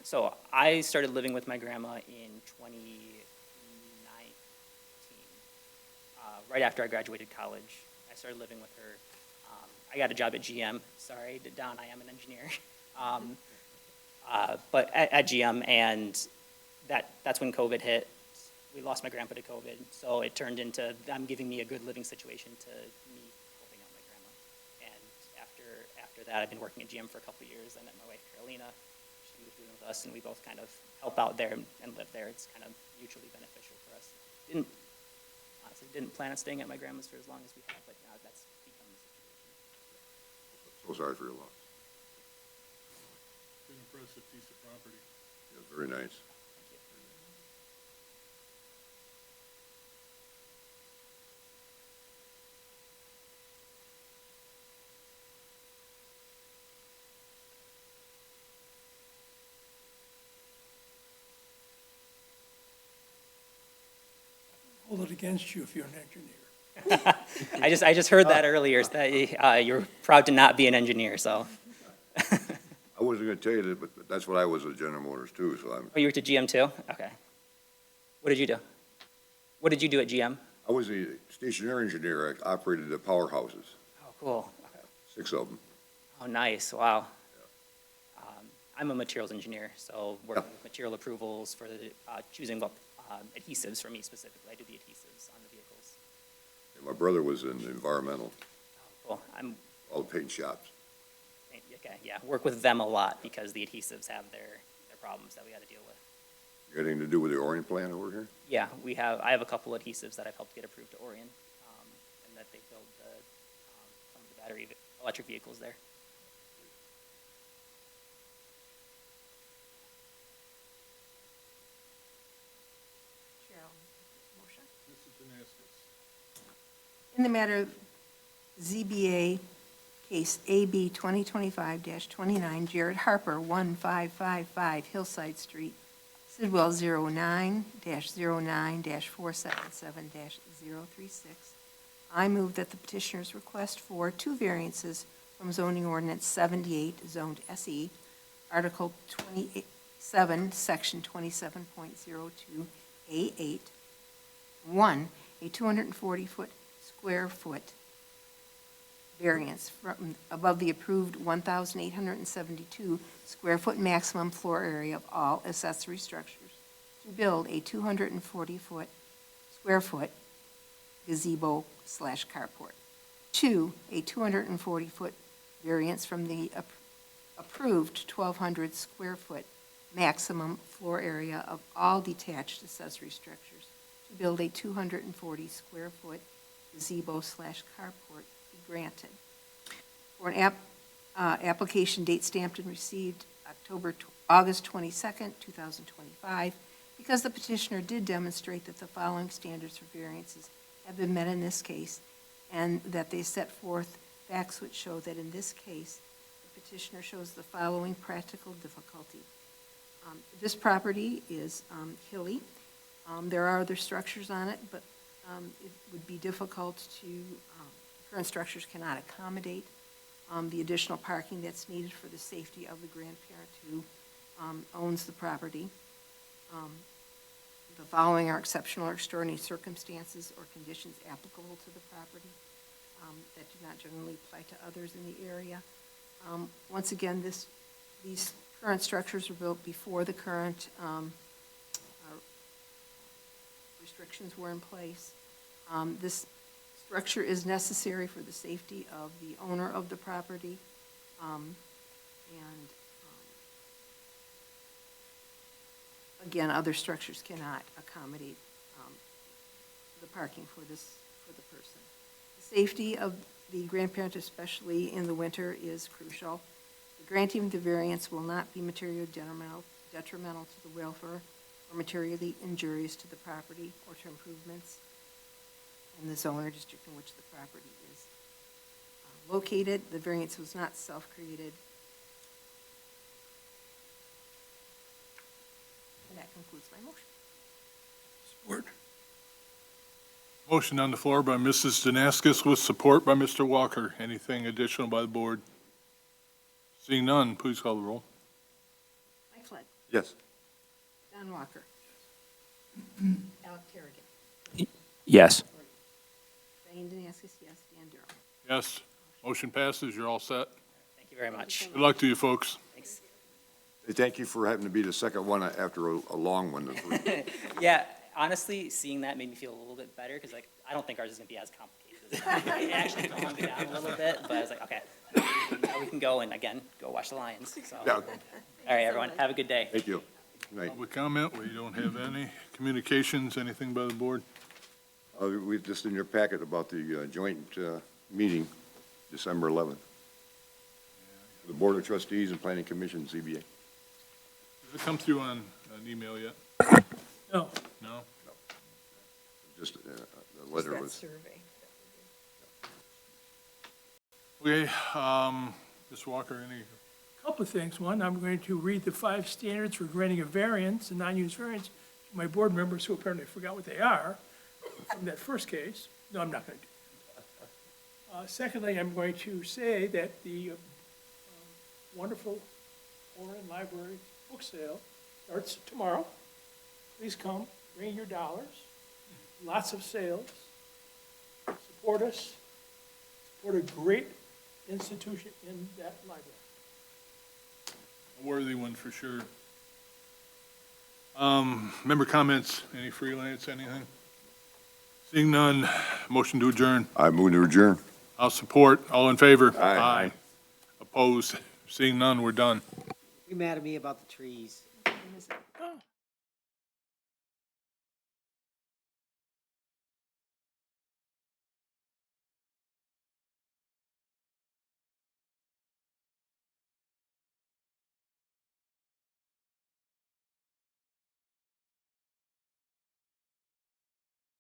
So I started living with my grandma in 2019, right after I graduated college. I started living with her. I got a job at GM. Sorry, Don, I am an engineer. But at GM, and that's when COVID hit. We lost my grandpa to COVID, so it turned into them giving me a good living situation to me helping out my grandma. And after that, I've been working at GM for a couple of years. I met my wife, Carolina. She moved in with us, and we both kind of help out there and live there. It's kind of mutually beneficial for us. Honestly, didn't plan on staying at my grandma's for as long as we have, but now that's become the situation. So sorry for your loss. It's an impressive piece of property. Yeah, very nice. Hold it against you if you're an engineer. I just heard that earlier, is that you're proud to not be an engineer, so. I wasn't gonna tell you that, but that's what I was at General Motors too, so I'm, Oh, you were to GM too? Okay. What did you do? What did you do at GM? I was a stationary engineer. I operated the powerhouses, Oh, cool. 6 of them. Oh, nice, wow. I'm a materials engineer, so working Yeah. with material approvals for the, choosing what adhesives for me specifically. I do the adhesives on the vehicles. And my brother was in environmental, Cool. I'm, all the paint shops. okay, yeah, work with them a lot because the adhesives have their problems that we got to deal with. You got anything to do with the Orion plant over here? Yeah, I have a couple adhesives that I've helped get approved to Orion, and that they build some of the electric vehicles there. In the matter of ZBA case AB 2025-29, Jared Harper, 1555 Hillside Street, Sidwell 09-09-477-036. I move that the petitioner's request for 2 variances from zoning ordinance 78, zoned SE, Article 27, Section 27.02A8. 1, a 240-foot square foot variance from above the approved 1,872 square foot maximum floor area of all accessory structures to build a 240-foot square foot gazebo/carport. 2, a 240-foot variance from the approved 1,200 square foot maximum floor area of all detached accessory structures to build a 240 square foot gazebo/carport be granted. For an application date stamped and received August 22nd, 2025, because the petitioner did demonstrate that the following standards for variances have been met in this case, and that they set forth facts which show that in this case, the petitioner shows the following practical difficulty. This property is hilly. There are other structures on it, but it would be difficult to, current structures cannot accommodate the additional parking that's needed for the safety of the grandparent who owns the property. The following are exceptional or extraordinary circumstances or conditions applicable to the property that do not generally apply to others in the area. Once again, these current structures were built before the current restrictions were in place. This structure is necessary for the safety of the owner of the property, again, other structures cannot accommodate the parking for the person. The safety of the grandparent, especially in the winter, is crucial. The granting of the variance will not be materially detrimental to the welfare or materially injurious to the property or to improvements in the zone or district in which the property is located. The variance was not self-created. And that concludes my motion. Support. Motion on the floor by Mrs. Danaskis with support by Mr. Walker. Anything additional by the board? Seeing none, please call the roll. Mike Flood. Yes. Don Walker. Alec Kerrigan. Yes. Diane Danaskis, yes. Dan Durham. Yes. Motion passes. You're all set. Thank you very much. Good luck to you, folks. Thanks. Hey, thank you for having to be the second one after a long one. Yeah, honestly, seeing that made me feel a little bit better, because like, I don't think ours is gonna be as complicated as that. It actually calmed me down a little bit, but I was like, okay, now we can go and again, go watch the Lions, so. Yeah, All right, everyone, have a good day. thank you. Good night. Public comment, we don't have any. Communications, anything by the board? We just in your packet about the joint meeting, December 11th. The Board of Trustees and Planning Commission, ZBA. Has it come through on an email yet? No. No? Just the letter That was, survey. Okay, Ms. Walker, any? Couple of things. One, I'm going to read the 5 standards for granting a variance, a non-use variance, to my board members who apparently forgot what they are from that first case. No, I'm not going to do that. Secondly, I'm going to say that the wonderful Orion Library book sale starts tomorrow. Please come, bring your dollars, lots of sales, support us, support a great institution in that library. A worthy one for sure. Member comments, any freelance, anything? Seeing none, motion to adjourn. I move to adjourn. I'll support. All in favor? Aye. Opposed? Seeing none, we're done. You mad at me about the trees?